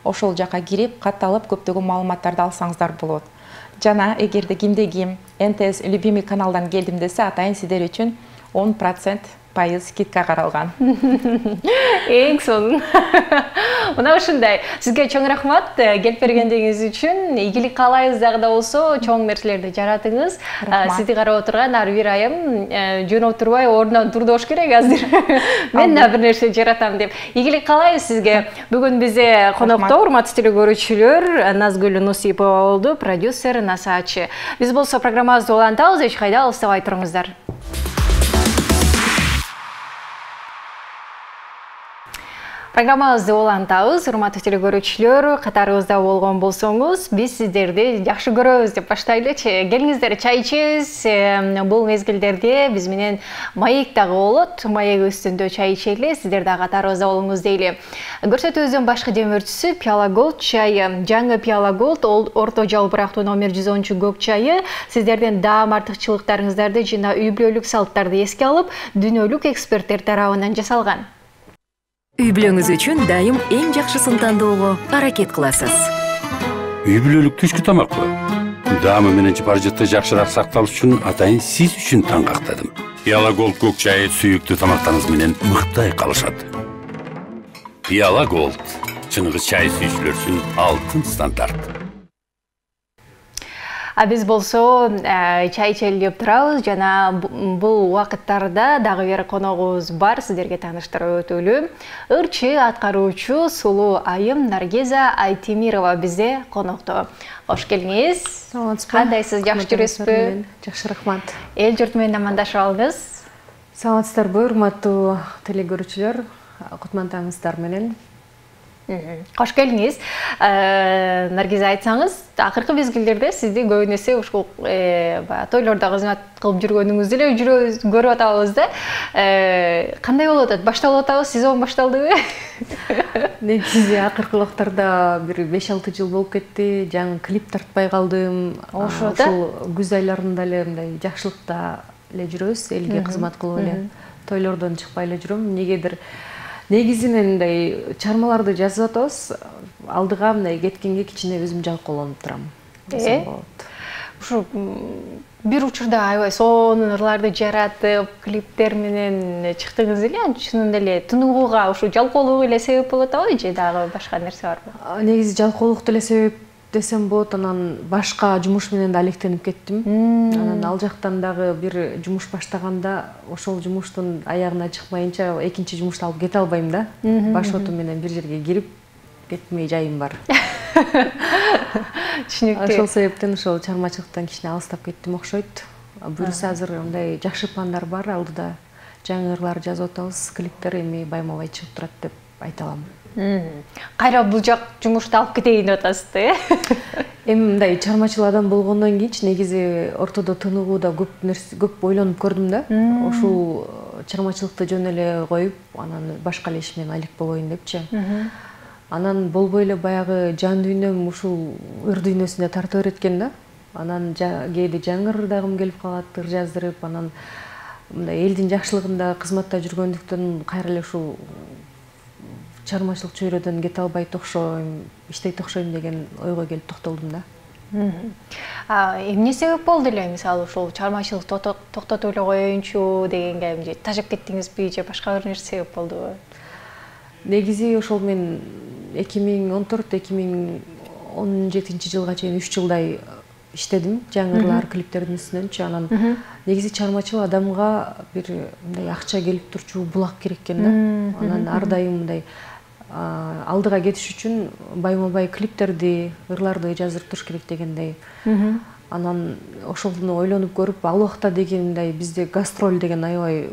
Ошол жака кирип, катталып, көптөгөн маалыматтарды алсаңыздар болот. Жана эгерде кимде ким НТС любимый каналдан келдим десе, атайын сиздер үчүн 10% скидка каралган. Эң сонун. Мына ушундай. Сизге чоң рахмат келип бергендигиңиз үчүн. Ийгилик каалайбыз дагы да болсо, чоң нерселерди жаратыңыз. Сизди карап отурган ар бир айым жөн отурбай ордунан турдош керек азыр. Мен да бир нерсе жаратам деп. Ийгилик каалайбыз сизге. Бүгүн бизде конокто урматтуу телекөрүүчүлөр Назгүл Нусипова болду, продюсер, насаачы. Биз болсо программабызды улантабыз, эч кайда алыстабай туруңуздар. Программабызды улантабыз, урматтуу телекөрүүчүлөр, катарыбызда болгон болсоңуз, биз сиздерди жакшы көрөбүз деп баштайлычы. Келиңиздер, чай ичебиз. Бул мезгилдерде биз менен Маек дагы болот. Маек үстүндө чай ичели, сиздер дагы катарыбызда болуңуз дейли. Көрсөтүүбүздүн башкы демөөрчүсү Пиала Голд чайы. Жаңы Пиала Голд орто жалбырактуу номер 110 көк чайы сиздердин даам артыкчылыктарыңыздарды жана үй бүлөлүк салттарды эске алып, дүйнөлүк эксперттер тарабынан жасалган. Үй бүлөңүз үчүн дайым эң жакшысын тандоого аракет кыласыз. Үй бүлөлүк түшкү тамакпы? Даамы менен паражытты жакшыраак сакталыш үчүн атайын сиз үчүн таңгактадым. Пиала Голд көк чайы сүйүктүү тамактарыңыз менен мыктай калышат. Пиала Голд чыныгы чай сүйүүчүлөр үчүн алтын стандарт. Биз болсо чай ичели деп турабыз, жана бул убакыттарда дагы бир коногубуз бар, сиздерге тааныштырып өтөлү. Ырчы аткаруучу сулуу айым Наргиза Айтемирова бизде конокто. Кош келиңиз. Кандайсыз, жакшы жүрөсүзбү? Жакшы, рахмат. Эл журт менен амандашып алыңыз. Саламатсыздарбы, урматтуу телекөрүүчүлөр, кутмандаңыздар менен. Кош келиңиз. Наргиза, айтсаңыз, акыркы мезгилдерде сизди көбүнесе ушул тойлордо кызмат кылып жүргөнүңүздү эле көрүп атабыз да. Кандай болуп атат? Башталып атабыз, сезон башталдыбы? Негизи акыркы убактарда бир 5-6 жыл болуп кетти. Жаңы клип тартпай калдым. Ошол күз айларында эле мындай жакшылыкта эле жүрөбүз, элге кызмат кылып эле. Тойлордон чыкпай эле жүрөм. Негедир негизи мен мындай чармаларды жазып атабыз. Алдыга мындай кеткенге кичине өзүм жалкоолонуп турам. Ушу бир учурда аябай сонун ырларды жаратып, клиптер менен чыктыңыз эле, чынында эле тынууга ушу жалкоолук эле себеп болуп атабы же дагы башка нерсе барбы? Негизи жалкоолук деле себеп десем болот. Анан башка жумуш менен да алектенип кеттим. Анан ал жактан дагы бир жумуш баштаганда ошол жумуштун аягына чыкмайынча экинчи жумушту алып кете албайм да. Баш оту менен бир жерге кирип кетмей жайым бар. Түшүнүктүү. Ошол себептен ошол чыгармачылыктан кичине алыстап кеттим окшойт. Буюрса азыр мындай жакшы пландар бар, алдыда жаңы ырлар жазып атабыз, клиптер эми байма-бай чыгып турат деп айта алам. Кайра бул жак жумушту алып кетейин деп атасыз да, Эми мындай чыгармачыл адам болгондон кийин негизи ортодо тыныгууда көп ойлонуп көрдүм да. Ушул чыгармачылыкты жөн эле коюп, анан башка эле иш менен алек болоюн депчи. Анан болбой эле баягы жан дүйнөм ушул ыр дүйнөсүнө тарта берет экен да. Анан кээде жаңы ыр дагым келип калат, ыр жаздырып, анан мындай элдин жакшылыгында кызматта жүргөндүктөн кайра эле ушул чыгармачылык чөйрөдөн кете албайт окшойм, иштейт окшойм деген ойго келип токтолдум да. Эмне себеп болду эле, мисалы ушул чыгармачылык токтотуп эле коеюнчу дегенге эмне тажап кеттиңизби же башка бир нерсе себеп болдубу? Негизи ошол мен 2014-2017 жылга чейин 3 жылдай иштедим жаңы ырлар клиптердин үстүнөнчү. Анан негизи чыгармачыл адамга бир мындай акча келип турчу булак керек экен да. Анан ар дайым мындай алдыга кетиш үчүн байма-бай клиптерди, ырларды жаздырып туруш керек дегендей. Анан ошону ойлонуп көрүп, ал убакта деген мындай бизде гастроль деген аябай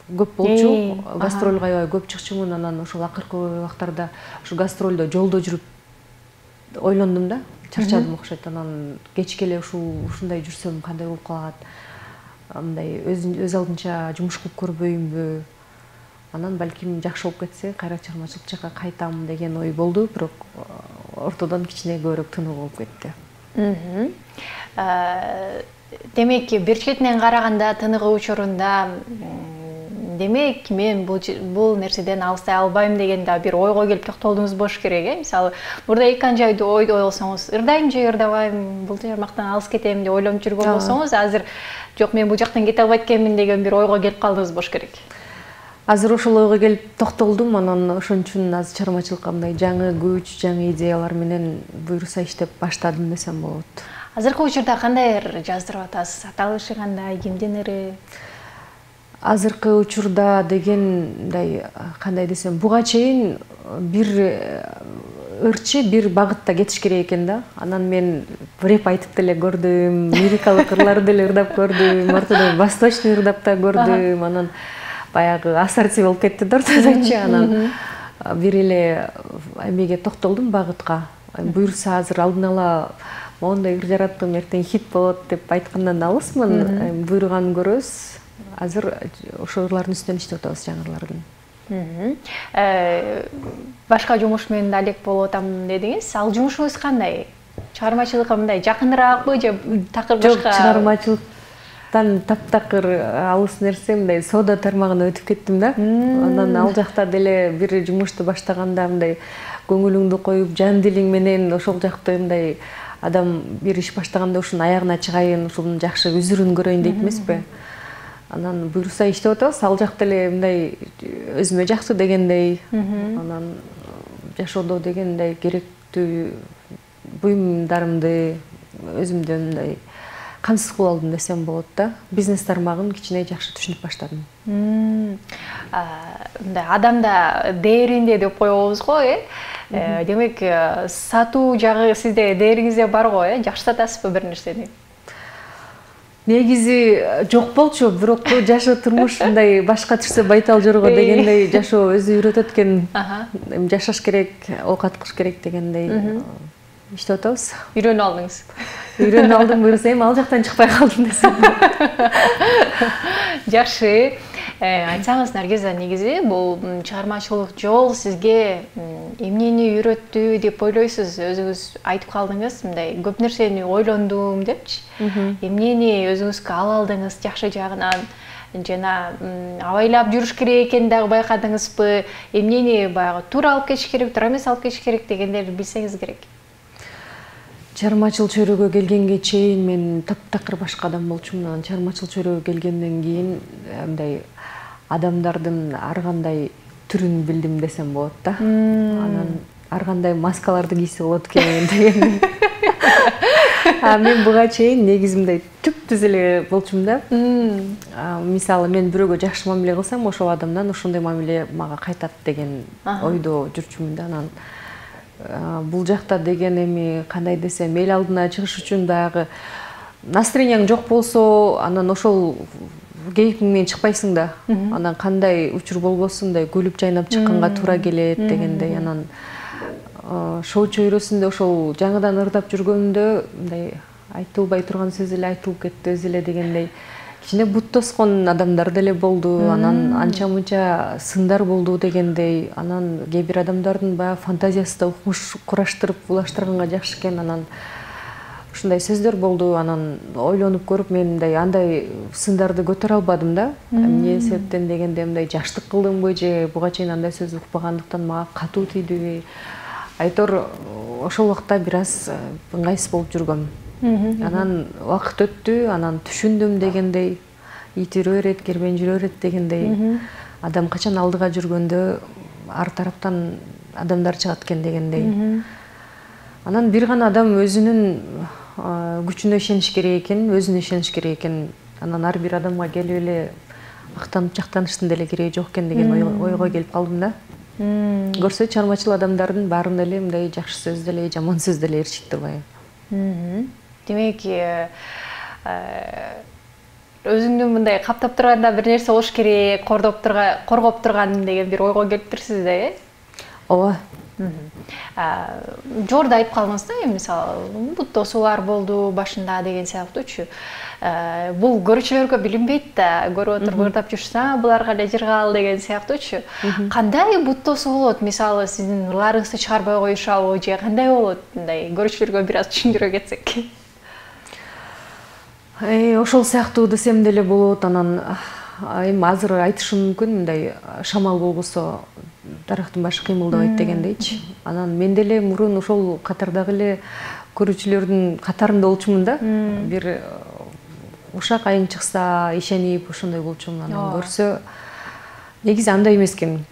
көп болчу. Гастрольга аябай көп чыкчумун. Анан ошол акыркы убактарда ушу гастролдо жолдо жүрүп ойлондум да. Чарчадым окшойт. Анан кечке эле ушундай жүрсөм кандай болуп калат? Мындай өз алдынча жумуш кылып көрбөйүмбү? Анан балким жакшы болуп кетсе, кайра чыгармачылык жакка кайтам деген ой болду, бирок ортодон кичине көбүрөөк тыныгуу болуп кетти. Демек, бир четинен караганда тыныгуу учурунда демек мен бул нерседен алыстай албайм деген да бир ойго келип токтолдуңуз болуш керек, Мисалы, мурда эки анчайды ойдо болсоңуз, ырдайм же ырдабайм, бул жармактан алыс кетем деп ойлонуп жүргөн болсоңуз, азыр жок, мен бул жактан кете албайт экенмин деген бир ойго келип калдыңыз болуш керек. Азыр ошол ойго келип токтолдум, анан ошон үчүн азыр чыгармачылыкка мындай жаңы күч, жаңы идеялар менен буюрса иштеп баштадым десем болот. Азыркы учурда кандай ыр жаздырып атасыз? Аталышы кандай, кимдин ыры? Азыркы учурда деген мындай кандай десем, буга чейин бир ырчы бир багытта кетиш керек экен да. Анан мен рэп айтып деле көрдүм, лирикалык ырларды деле ырдап көрдүм, ортодо восточный ырдап да көрдүм. Анан баягы ассорти болуп кетти да ортодочу. Анан бир эле эмеге токтолдум, багытка. Буюрса азыр алдын ала моундай ыр жараттым, эртең хит болот деп айткандан алысмын. Буйруганын көрөбүз. Азыр ошол ырлардын үстүнөн иштеп атабыз, жаңы ырлардын. Башка жумуш менен алек болуп атам дедиңиз. Ал жумушуңуз кандай? Чыгармачылыкка мындай жакыныраакпы же такыр башка? Жок, чыгармачылыктан таптакыр алыс нерсе, мындай соода тармагына өтүп кеттим да. Анан ал жакта деле бир жумушту баштаганда мындай көңүлүңдү коюп, жан дилиң менен ошол жакты мындай адам бир иш баштаганда ушунун аягына чыгайын, ушунун жакшы үзүрүн көрөйүн дейт эмеспи? Анан буюрса иштеп атабыз, ал жакта эле мындай өзүмө жакты дегендей, анан жашоодо дегендей керектүү буюмдарымды өзүмдөн мындай камсыз кылып алдым десем болот да. Бизнес тармагын кичине жакшы түшүнүп баштадым. Мындай адамда дээринде деп коебуз го, Демек, сатуу жагы сизде дээриңизде бар го, Жакшы сатасызбы бир нерсени? Негизи жок болчу, бирок жашоо турмуш мындай башка түшсө байтал жорго дегендей жашоо өзү үйрөтөт экен. Жашаш керек, оокат кылыш керек дегендей иштеп атабыз. Үйрөнүп алдыңыз. Үйрөнүп алдым, буюрса эми ал жактан чыкпай калдым десем. Жакшы. Айтсаңыз, Наргиза, негизи бул чыгармачылык жол сизге эмнени үйрөттү деп ойлойсуз? Өзүңүз айтып калдыңыз, мындай көп нерсени ойлондум депчи. Эмнени өзүңүзгө ала алдыңыз жакшы жагынан? Жана абайлап жүрүш керек экен дагы байкадыңызбы? Эмнени баягы туура алып кетиш керек, туура эмес алып кетиш керек дегендерди билсеңиз керек. Чыгармачыл чөйрөгө келгенге чейин мен таптакыр башка адам болчумун. Анан чыгармачыл чөйрөгө келгенден кийин мындай адамдардын ар кандай түрүн билдим десем болот да. Анан ар кандай маскаларды кийсе болот экен деген. Мен буга чейин негизи мындай түптүз эле болчумун да. Мисалы мен бирөөгө жакшы мамиле кылсам, ошол адамдан ошондой мамиле мага кайтат деген ойдо жүрчүмүн да. Анан бул жакта деген эми кандай десем, эл алдына чыгыш үчүн баягы настроениең жок болсо, анан ошол кейипиң менен чыкпайсың да. Анан кандай учур болбосун, мындай күлүп жайнап чыкканга туура келет дегендей. Анан шоу чөйрөсүндө ошол жаңыдан ырдап жүргөндө мындай айтылбай турган сөз эле айтылып кетти өзү эле дегендей. Кичине бут тоскон адамдар деле болду. Анан анча мынча сындар болду дегендей. Анан кээ бир адамдардын баягы фантазиясы да укмуш кураштырып, улаштырганга жакшы экен. Анан ушундай сөздөр болду. Анан ойлонуп көрүп мен мындай андай сындарды көтөрө албадым да. Эмне себептен дегенде мындай жаштык кылдымбы же буга чейин андай сөз укпагандыктан мага катуу тийдиби? Айтор ошол убакта бир аз ыңгайсыз болуп жүргөм. Анан убакыт өттү, анан түшүндүм дегендей, ит үрө берет, кербен жүрө берет дегендей. Адам качан алдыга жүргөндө ар тараптан адамдар чыгат экен дегендей. Анан бир гана адам өзүнүн күчүнө ишениш керек экен, өзүнө ишениш керек экен. Анан ар бир адамга келип эле мактанып жактаныштын деле кереги жок экен деген ойго келип калдым да. Көрсө чармачыл адамдардын баарын эле мындай жакшы сөз деле, жаман сөз деле ээрчитип турбайбы. Демек, өзүңдүн мындай каптап турганда бир нерсе болуш керек, коргоп турган деген бир ойго келиптирсиз да, э? Ооба. Жорда айтып калдыңыз да, мисалы, бут тосуулар болду башында деген сыяктуучу. Бул көрүүчүлөргө билинбейт да, көрүп отуруп ырдап жүрсө, буларга эле жыргал деген сыяктуучу. Кандай бут тосуу болот? Мисалы, сиздин ырларыңызды чыгарбай коюшабы же кандай болот? Мындай көрүүчүлөргө бир аз түшүндүрө кетсек. Ошол сыяктуу десем деле болот. Анан эми азыр айтышым мүмкүн, мындай шамал болбосо дарактын башы кыймылдабайт дегендейчи. Анан мен деле мурун ошол катардагы эле көрүүчүлөрдүн катарында болчумун да. Бир ушак айың чыкса, ишенип ошондой болчумун. Анан көрсө негизи андай эмес экен.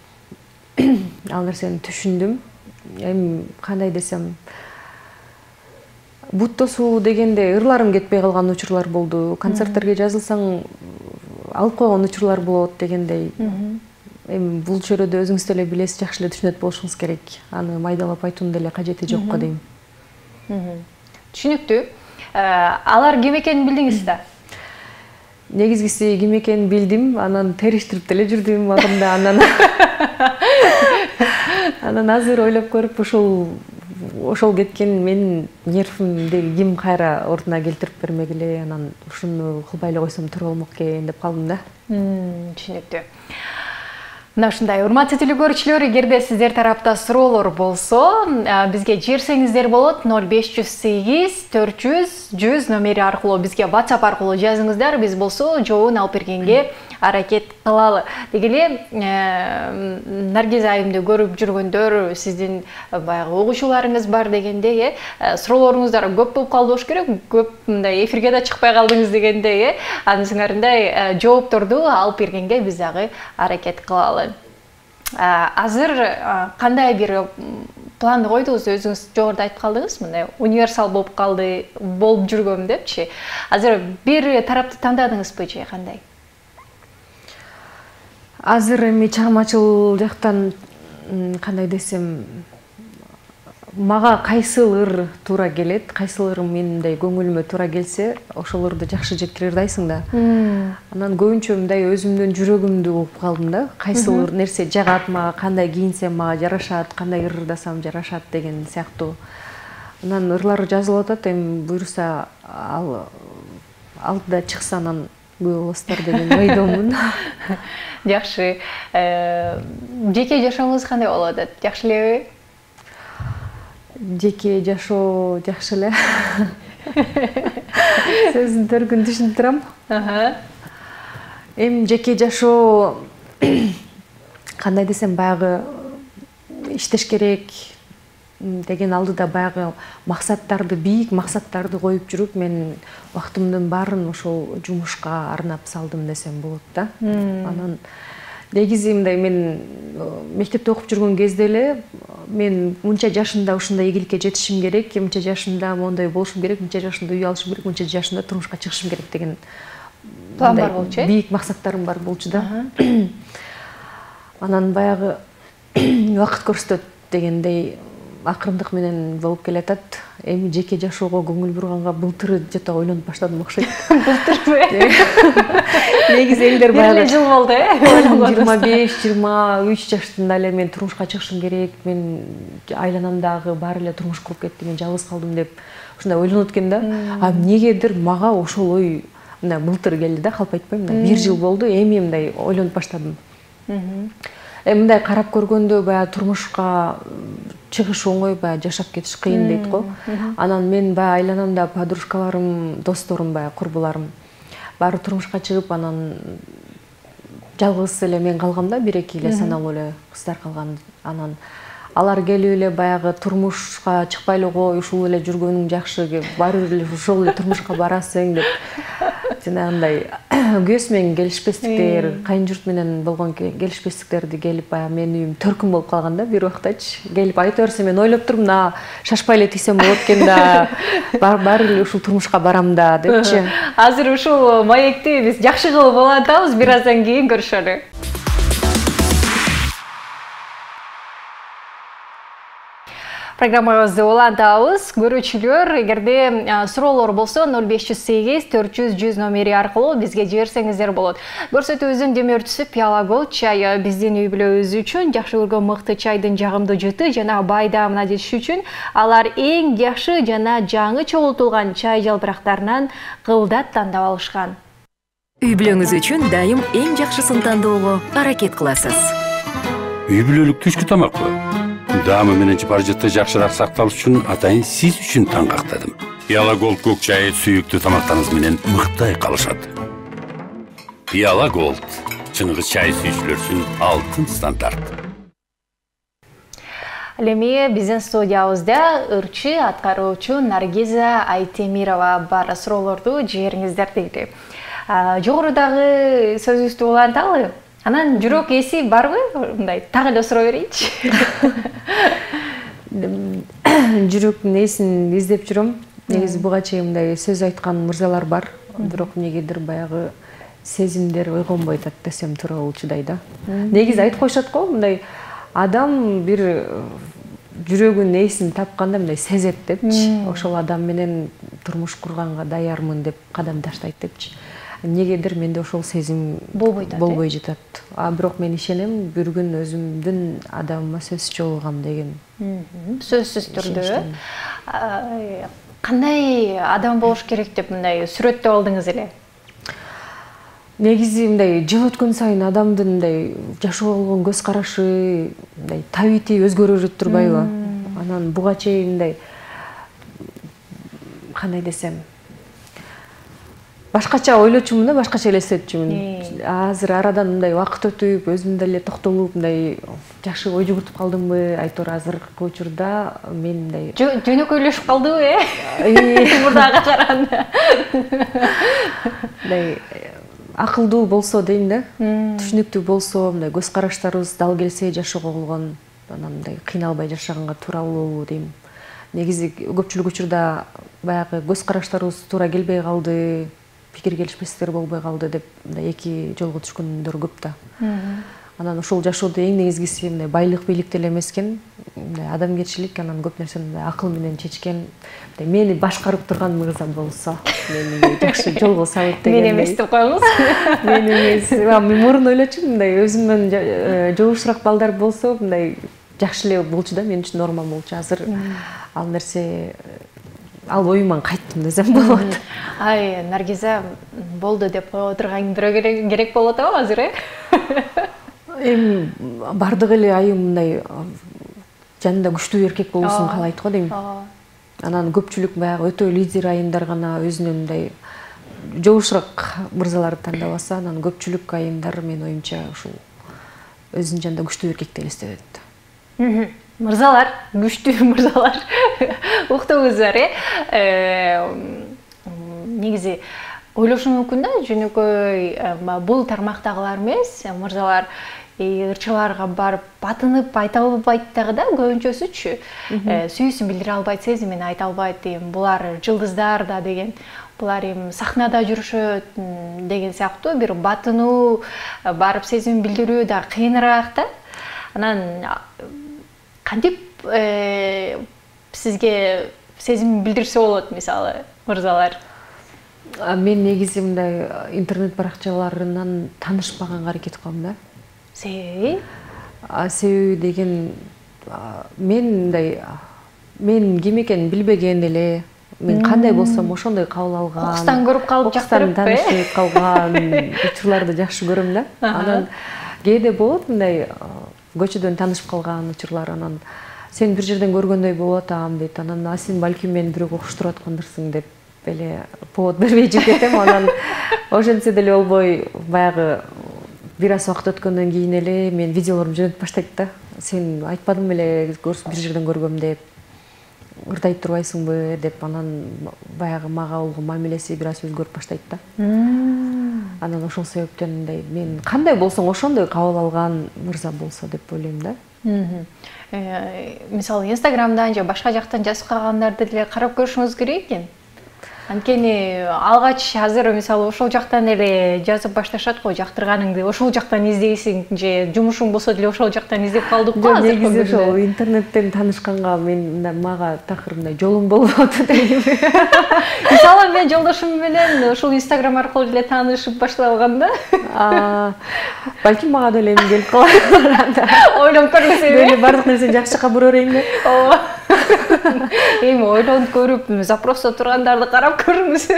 Ал нерсени түшүндүм. Эми кандай десем, бут тосуу дегенде ырларым кетпей калган учурлар болду. Концерттерге жазылсаң алып койгон учурлар болот дегендей. Эми бул чөйрөдө өзүңүз деле билесиз, жакшы эле түшүнөт болушуңуз керек. Аны майдалап айтуунун деле кажети жок го дейм. Түшүнүктүү. Алар ким экенин билдиңиз да? Негизгиси ким экенин билдим, анан териштирип деле жүрдүм акырында. Анан азыр ойлоп көрүп ошол кеткен менин нервимди ким кайра ордуна келтирип бермегиле, анан ушуну кылбай эле койсом туура болмок экен деп калдым да. Түшүнүктүү. Мына ушундай урматтуу телекөрүүчүлөр, эгерде сиздер тарапта суроолор болсо, бизге жиберсеңиздер болот. 0508 400 100 номери аркылуу бизге WhatsApp аркылуу жазыңыздар. Биз болсо жообун алып бергенге аракет кылалы. Деги эле Наргиз айымды көрүп жүргөндөр, сиздин баягы угушууларыңыз бар дегендей, суроолоруңуздар көп болуп калды болуш керек. Көп мындай эфирге да чыкпай калдыңыз дегендей, анын сыңарындай жоопторду алып бергенге биз дагы аракет кылалы. Азыр кандай бир планды койдуңуз? Өзүңүз жогоруда айтып калдыңыз, мындай универсал болуп калды, болуп жүргөм депчи. Азыр бир тарапты тандадыңызбы же кандай? Азыр эми чыгармачыл жактан кандай десем, мага кайсыл ыр туура келет, кайсыл ыр мындай көңүлүмө туура келсе, ошол ырды жакшы жек ырдайсың да. Анан көбүнчө мындай өзүмдүн жүрөгүмдү угуп калдым да. Кайсыл ыр нерсе жагат мага, кандай кийинсем мага жарашат, кандай ырдасам жарашат деген сыяктуу. Анан ырлар жазылып атат, эми буюрса алдыда чыкса анан күбө болосуздар деген ойдомун. Жакшы. Жеке жашооңуз кандай болуп атат? Жакшы элеби? Жеке жашоо жакшы эле. Сөзүн төркүн түшүнүп турам. Эми жеке жашоо кандай десем, баягы иштеш керек деген алдыда баягы максаттарды, бийик максаттарды коюп жүрүп, мен убактымдын баарын ошол жумушка арнап салдым десем болот да. Анан негизи мындай мен мектепте окуп жүргөн кезде эле мен мынча жашымда ушундай ийгиликке жетишим керек, мынча жашымда моундай болушум керек, мынча жашымда үй алышым керек, мынча жашымда турмушка чыгышым керек деген план бар болчу, бийик максаттарым бар болчу да. Анан баягы убакыт көрсөтөт дегендей акырындык менен болуп келатат. Эми жеке жашоого көңүл бурганга былтыр жата ойлонуп баштадым окшойт. Былтырбы? Негизи элдер баягы жыл болду, 25-23 жаштында эле мен турмушка чыгышым керек, мен айланам дагы баары эле турмуш куруп кетти, мен жалгыз калдым деп ушундай ойлонот экен да. А эмнегедир мага ошол ой мына былтыр келди да, калп айтпайм, 1 жыл болду, эми мындай ойлонуп баштадым. Мындай карап көргөндө баягы турмушка чыгыш оңой, баягы жашап кетиш кыйын дейт го. Анан мен баягы айланамда подружкаларым, досторум, баягы курбуларым баары турмушка чыгып, анан жалгыз эле мен калгам да, 1-2 эле саналуу эле кыздар калган. Анан алар келип эле баягы турмушка чыкпай эле кой, ушул эле жүргөнүң жакшы, баары эле ошол эле турмушка барасың деп жанагындай көз менен келишпестиктер, кайын журт менен болгон келишпестиктерди келип баягы менин үйүм төркүн болуп калган да, бир убактачы. Келип айта берсе мен ойлоп турмун, шашпай эле тийсем болот экен да, баары эле ушул турмушка барам да депчи. Азыр ушул маекти биз жакшы кылып улантабыз, бир аздан кийин көрүшөлү. Программабызды улантабыз. Көрүүчүлөр, эгерде суроолор болсо 0508 400 100 номери аркылуу бизге жиберсеңиздер болот. Көрсөтүүбүздүн демөөрчүсү Пиала Gold чайы биздин үй бүлөбүз үчүн жакшы көргөн мыкты чайдын жагымдуу жыты жана бай даамына жетиш үчүн алар эң жакшы жана жаңы чогултулган чай жалбырактарынан кылдат тандап алышкан. Үй бүлөңүз үчүн дайым эң жакшысын тандоого аракет кыласыз. Үй бүлөлүк түшкү тамакпы? Даамы менен жыпар-жыты жакшыраак сакталыш үчүн атайын сиз үчүн таңгактадым. Пиала Gold көк чайы сүйүктүү тамактарыңыз менен мыктай калышат. Пиала Gold чыныгы чай сүйүүчүлөр үчүн алтын стандарт. Эми биздин студиябызда ырчы аткаруучу Наргиза Айтемирова бар. Суроолорду жибериңиздер дейт. Жогорудагы сөзүбүздү уланталы. Анан жүрөк эси барбы? Мындай так эле суроо берейинчи. Жүрөктүн эсин издеп жүрөм. Негизи буга чейин мындай сөз айткан мырзалар бар. Бирок эмнегедир баягы сезимдер ойгонбой атат десем туура болчудай да. Негизи айтып коюшат го, мындай адам бир жүрөгүнүн эсин тапканда мындай сезет депчи. Ошол адам менен турмуш курганга даярмын деп кадам таштайт депчи. Негедир менде ошол сезим болбой жатат. Бирок мен ишенем, бир күн өзүмдүн адамыма сөз чогулгам деген. Сөзсүз түрдө. Кандай адам болуш керек деп мындай сүрөттөп алдыңыз эле? Негизи мындай жыл өткөн сайын адамдын мындай жашоого болгон көз карашы, мындай табити өзгөрүп турбайбы? Анан буга чейин мындай кандай десем, башкача ойлочумун да, башкача элестетчүмүн. Азыр арадан мындай убакыт өтүп, өзүм деле токтолуп, мындай жакшы ой жүгүртүп калдымбы? Айтор азыркы учурда мен мындай жөнөкөйлөшүп калдыбы, мурдага караганда? Мындай акылдуу болсо дейм да, түшүнүктүү болсо, мындай көз караштарыбыз дал келсе жашоого болгон, анан мындай кыйналбай жашаганга туура болобу дейм. Негизи көпчүлүк учурда баягы көз караштарыбыз туура келбей калды, пикир келишпестиктер болбой калды деп мындай эки жолго түшкөндөр көп да. Анан ошол жашоодо эң негизгиси мындай байлык бийлик деле эмес экен, мындай адамгерчилик, анан көп нерсени мындай акыл менен чечкен, мени башкарып турган мырза болсо, мени жакшы жолго салып деген. Мен эмес деп коюңуз. Мен эмес. Мен мурун ойлочумун, мындай өзүмдөн жугушураак балдар болсо, мындай жакшы эле болчу да, мен үчүн нормал болчу. Азыр ал нерсе ал оюман кайттым десем болот. Ай, Наргиза болду деп кое турган бирөө керек болот азыр, Эми бардык эле айым мындай жанында күчтүү эркек болуусун каалайт го дейм. Анан көпчүлүк баягы өтө лидер айымдар гана өзүнөн мындай жогушураак мырзаларды тандабаса, анан көпчүлүк айымдар менин оюмча ушул өзүнүн жанында күчтүү эркекти элестетет. Мырзалар, күчтүү мырзалар. Уктуңуздар, негизи ойлошу мүмкүн да, жөнөкөй бул тармактагылар эмес, мырзалар ырчыларга барып батынып айта албайт дагы да, көбүнчөсүчү сүйүүсүн билдире албайт, сезимин айта албайт дейм. Булар жылдыздар да деген, булар эми сахнада жүрүшөт деген сыяктуу бир батынуу, барып сезимин билдирүү да кыйыныраак да. Анан кантип сизге сезимин билдирсе болот, мисалы, мырзалар? Мен негизи мындай интернет баракчаларынан таанышпаганга аракет кылам да. Себеби? Себеби деген мен ким экенин билбеген эле, мен кандай болсом ошондой кабыл алган. Окустан көрүп калып жактырып, таанышып калган учурларды жакшы көрөм да. Анан кээде болот мындай көчөдөн таанышып калган учурлар, анан сен бир жерден көргөндөй болуп атам дейт, анан сен балким мени бирөөгө уктуруп аткандырсың деп эле повод бербей жүрүп кетем. Анан ошентсе деле болбой, баягы бир аз убакыт өткөндөн кийин эле мен видеолорумду жөнөтүп баштайт да. Сен айтпадың беле бир жерден көргөм деп, ырдайт турбайсыңбы деп, анан баягы мага болгон мамилеси бир аз өзгөрүп баштайт да. Анан ошол себептен мындай мен кандай болсоң ошондой кабыл алган мырза болсо деп ойлойм да. Мисалы Инстаграмдан же башка жактан жазып калгандарды деле карап көрүшүңүз керек экен. Анткени алгач азыр мисалы ошол жактан эле жазып башташат го, жактырганыңды ошол жактан издейсиң же жумушуң болсо деле ошол жактан издеп калдык го азыр. Негизи ошол интернеттен таанышканга мен мага такыр мындай жолуң болуп атат дейм. Мисалы мен жолдошум менен ошол Инстаграм аркылуу эле таанышып баштап алгам да. Балким мага деле эми келип калат. Ойлонуп көрмөсөм эле бардык нерсени жакшы кабар берейин да. Ооба. Эми ойлонуп көрүп, запросто тургандарды карап көрүңүз.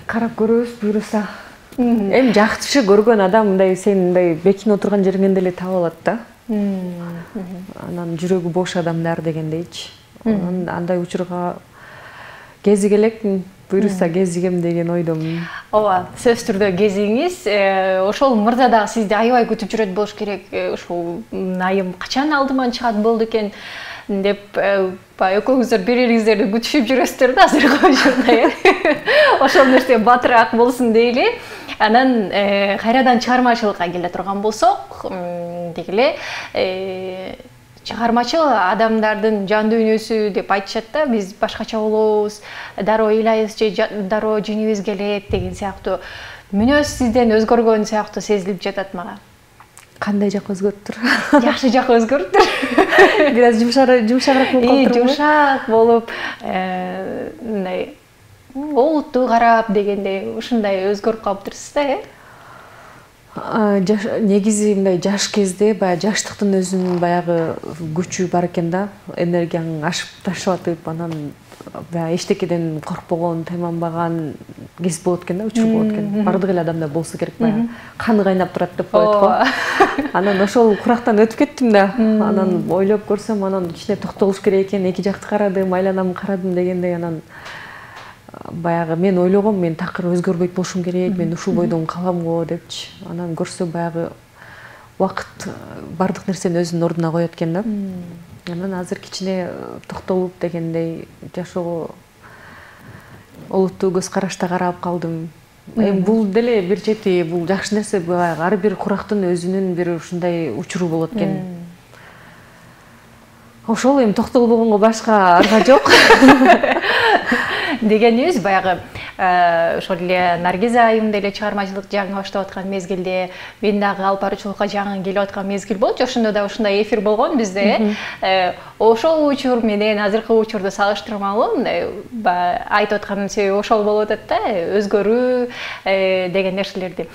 Карап көрөбүз буюрса. Эми жакшы көргөн адам мындай сен мындай бекинип отурган жериңен деле таап алат да. Анан жүрөгү бош адамдар дегендейчи. Андай учурга кезиге элекмин, буюрса кезигем деген ойдомун. Ооба, сөзсүз түрдө кезиңиз. Ошол мырза дагы сизди аябай күтүп жүрөт болуш керек. Ошол айым качан алдыман чыгат болду экен деп экөөңүздөр бири-бириңиздерди күтүшүп жүрөсүздөр да азыркы учурда. Ошол нерсе батыраак болсун дейли. Анан кайрадан чыгармачылыкка келе турган болсок, дегиле чыгармачыл адамдардын жан дүйнөсү деп айтышат да, биз башкача болобуз, дароо ыйлайбыз же дароо жеңибиз келет деген сыяктуу. Мүнөз сизден өзгөргөн сыяктуу сезилип жатат мага. Кандай жак өзгөрүптүр? Жакшы жак өзгөрүптүр. Бир аз жумшагыраак болуп калыптыр. Жумшак болуп, мындай олуттуу карап дегендей ушундай өзгөрүп калыптырсыз да, Негизи мындай жаш кезде баягы жаштыктын өзүнүн баягы күчү бар экен да, энергияң ашып ташып атып, анан баягы эчтекеден коркпогон, тайманбаган кез болот экен да, учур болот экен. Бардык эле адамда болсо керек, баягы каны кайнап турат деп коет го. Анан ошол курактан өтүп кеттим да. Анан ойлоп көрсөм, анан кичине токтолуш керек экен, эки жакты карадым, айланамды карадым дегендей, анан баягы мен ойлогом, мен такыр өзгөрбөйт болушум керек, мен ушул бойдон калам го депчи. Анан көрсө баягы убакыт бардык нерсени өзүнүн ордуна коет экен да. Анан азыр кичине токтолуп дегендей жашоого олуттуу көз карашта карап калдым. Эми бул деле бир чети, бул жакшы нерсе, баягы ар бир курактын өзүнүн бир ушундай учуру болот экен. Ошол эми токтолуп болгонго башка арга жок. Дегенибиз баягы ошол эле Наргиза айым деле чыгармачылык жаңы баштап аткан мезгилде, мен дагы алып баруучулукка жаңы келип аткан мезгил болчу. Ошондо да ушундай эфир болгон бизде. Ошол учур менен азыркы учурду салыштырмалуу мындай айтып атканымдын себеби ошол болуп атат да, өзгөрүү деген нерселерди.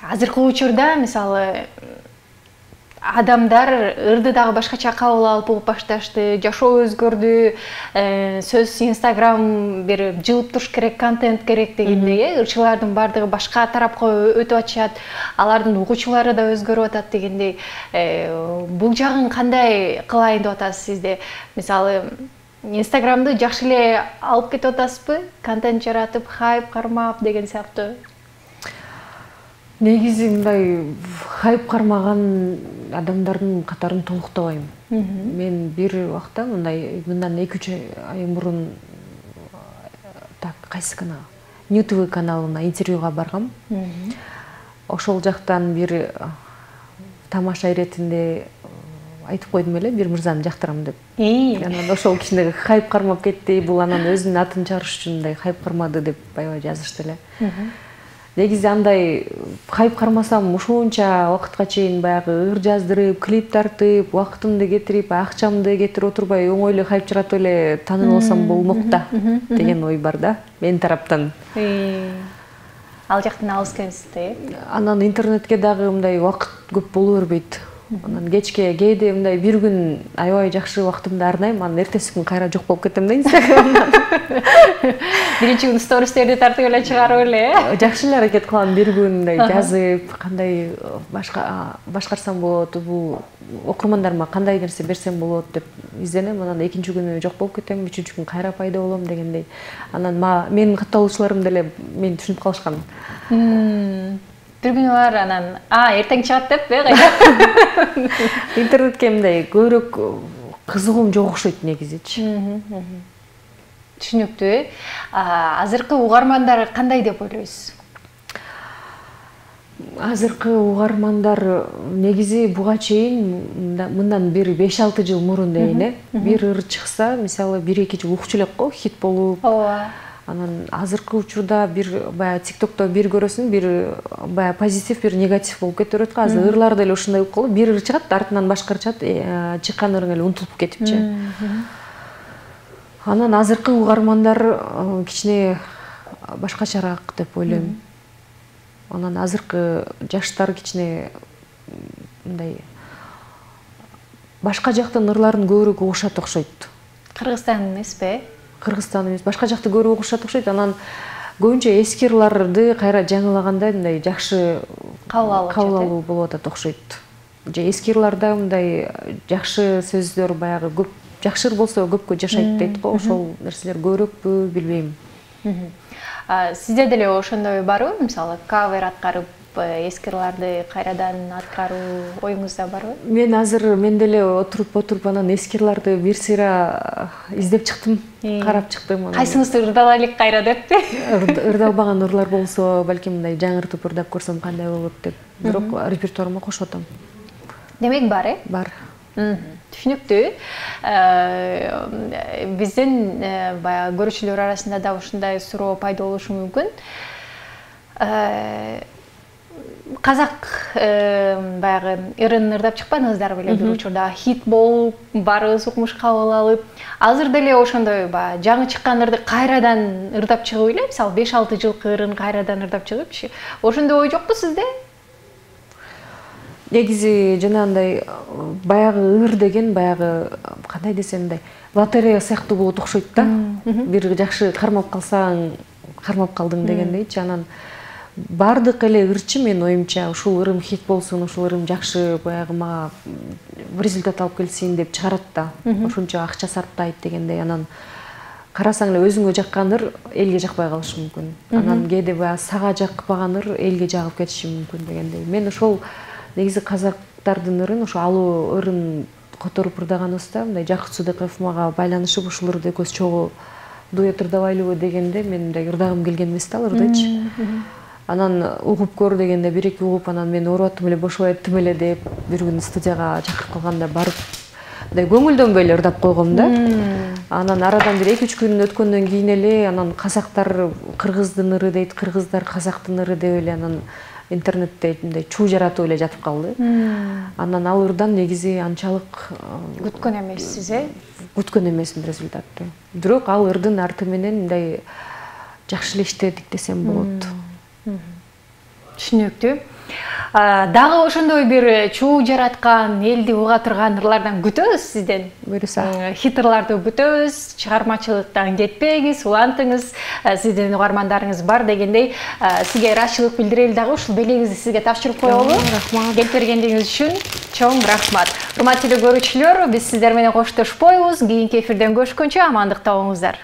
Азыркы учурда мисалы адамдар ырды дагы башкача кабыл алып башташты, жашоо өзгөрдү, сөз Инстаграм бир жылып туруш керек, контент керек дегендей, ырчылардын бардыгы башка тарапка өтүп атышат, алардын угуучулары да өзгөрүп атат дегендей. Бул жагын кандай кылайын деп атасыз сизде? Мисалы, Инстаграмды жакшы эле алып кетип атасызбы? Контент жаратып, хайп кармап деген сыяктуу. Негизи мындай хайп кармаган адамдардын катарын толуктабайм. Мен бир убакта мындай мындан 2-3 ай мурун кайсы күнү NewTV каналына интервьюга баргам. Ошол жактан бир тамаша иретинде айтып койдум эле, бир мырзаны жактырам деп. Анан ошол кичине хайп кармап кетти, бул анан өзүнүн атын чыгарыш үчүн мындай хайп кармады деп аябай жазышты эле. Негизи андай хайп кармасам ушунча убакытка чейин баягы ыр жаздырып, клип тартып, убактымды кетирип, акчамды кетирип отурбай оңой эле хайп чыгарып эле таанылып алсам болмок да деген ой бар да менин тараптан. Ал жактан алыс экенсиз да. Анан интернетке дагы мындай убакыт көп боло бербейт. Анан кечке кээде мындай бир күн аябай жакшы убактымды арнайм, анан эртеси күн кайра жок болуп кетем да Инстаграмдан. Биринчи күн стористерди тартып эле чыгарып эле. Жакшы эле аракет кылам, бир күн мындай жазып, кандай башкарсам болот, бул окурмандарыма кандай нерсе берсем болот деп изденем. Анан экинчи күнү жок болуп кетем, үчүнчү күн кайра пайда болом дегендей. Анан менин катталуучуларым деле мени түшүнүп калышкан. Бир күнү бар анан эртең чыгат деп кайда. Интернетке мындай көбүрөөк кызыгуум жок окшойт негизичи. Түшүнүктүү. Азыркы угармандар кандай деп ойлойсуз? Азыркы угармандар негизи буга чейин мындан бир 5-6 жыл мурун дейин бир ыр чыкса, мисалы 1-2 жыл укчу элек го, хит болуп. Анан азыркы учурда бир баягы TikTokто бир көрөсүң, бир баягы позитив, бир негатив болуп кетип берет го. Азыр ырлар деле ушундай болуп калды. Бир ыр чыгат, артынан башка ыр чыгат, чыккан ырың эле унутулуп кетипчи. Анан азыркы угармандар кичине башкачараак деп ойлойм. Анан азыркы жаштар кичине мындай башка жактын ырларын көбүрөөк угушат окшойт. Кыргызстан эмеспи? Кыргызстан эмес, башка жакты көрүп окушат окшойт. Анан көбүнчө эски ырларды кайра жаңылаганда мындай жакшы кабыл алуу болуп атат окшойт. Же эски ырларда мындай жакшы сөздөр баягы көп, жакшы ыр болсо көпкө жашайт дейт го, ошол нерселер көбүрөөкпү билбейм. Сизде деле ошондой барбы? Мисалы, кавер аткарып, эски ырларды кайрадан аткаруу оюңузда барбы? Мен азыр деле отуруп анан эски ырларды бир сыйра издеп чыктым, карап чыктым. Кайсыңызды ырдалайлык кайра депти? Ырдалбаган ырлар болсо, балким мындай жаңыртып ырдап көрсөм кандай болот деп. Бирок репертуарыма кошуп атам. Демек бар, Бар. Түшүнүктүү. Биздин баягы көрүүчүлөр арасында да ушундай суроо пайда болушу мүмкүн. Казак баягы ырын ырдап чыкпадыңыздар беле бир учурда, хит болуп, баарыбыз укмуш кабыл алып, азыр деле ошондой баягы жаңы чыккан ырды кайрадан ырдап чыгып эле, мисалы 5-6 жылкы ырын кайрадан ырдап чыгыпчы. Ошондой ой жокпу сизде? Негизи жанагындай баягы ыр деген баягы кандай десем мындай лотерея сыяктуу болот окшойт да. Бир жакшы кармап калсаң, кармап калдың дегендейчи. Анан бардык эле ырчы менин оюмча ушул ырым хит болсун, ушул ырым жакшы баягы мага результат алып келсин деп чыгарат да. Ошончо акча сарптайт дегендей. Анан карасаң эле өзүңө жаккан ыр элге жакпай калышы мүмкүн. Анан кээде баягы сага жакпаган ыр элге жагып кетиши мүмкүн дегендей. Мен ошол негизи казактардын ырын, ошо алуу ырын которуп ырдаганыбызда мындай Жакыт Судыков мага байланышып ушул ырды экөөбүз чогуу дуэт ырдабайлыбы дегенде мен мындай ырдагым келген эмес да ырдычы. Анан угуп көр дегенде 1-2 угуп, анан мен ооруп аттым эле, бошобой аттым эле деп бир күн студияга чакырып калганда барып мындай көңүлдөнбөй эле ырдап койгом да. Анан арадан бир 2-3 күн өткөндөн кийин эле анан казактар кыргыздын ыры дейт, кыргыздар казактын ыры деп эле анан интернетте мындай чуу жаратып эле жатып калды. Анан ал ырдан негизи анчалык күткөн эмессиз, күткөн эмесмин результатты. Бирок ал ырдын арты менен мындай жакшы эле иштедик десем болот. Түшүнүктүү. Дагы ошондой бир чуу жараткан, элди уга турган ырлардан күтөбүз сизден. Буюрса. Хит ырларды күтөбүз, чыгармачылыктан кетпеңиз, улантыңыз, сиздин угармандарыңыз бар дегендей, сизге ыраазычылык билдирели дагы ушул белегибизди сизге тапшырып коелу. Рахмат. Келип бергендигиңиз үчүн чоң рахмат. Урматтуу көрүүчүлөр, биз сиздер менен коштошпойбуз. Кийинки эфирден көрүшкөнчө амандыкта болуңуздар.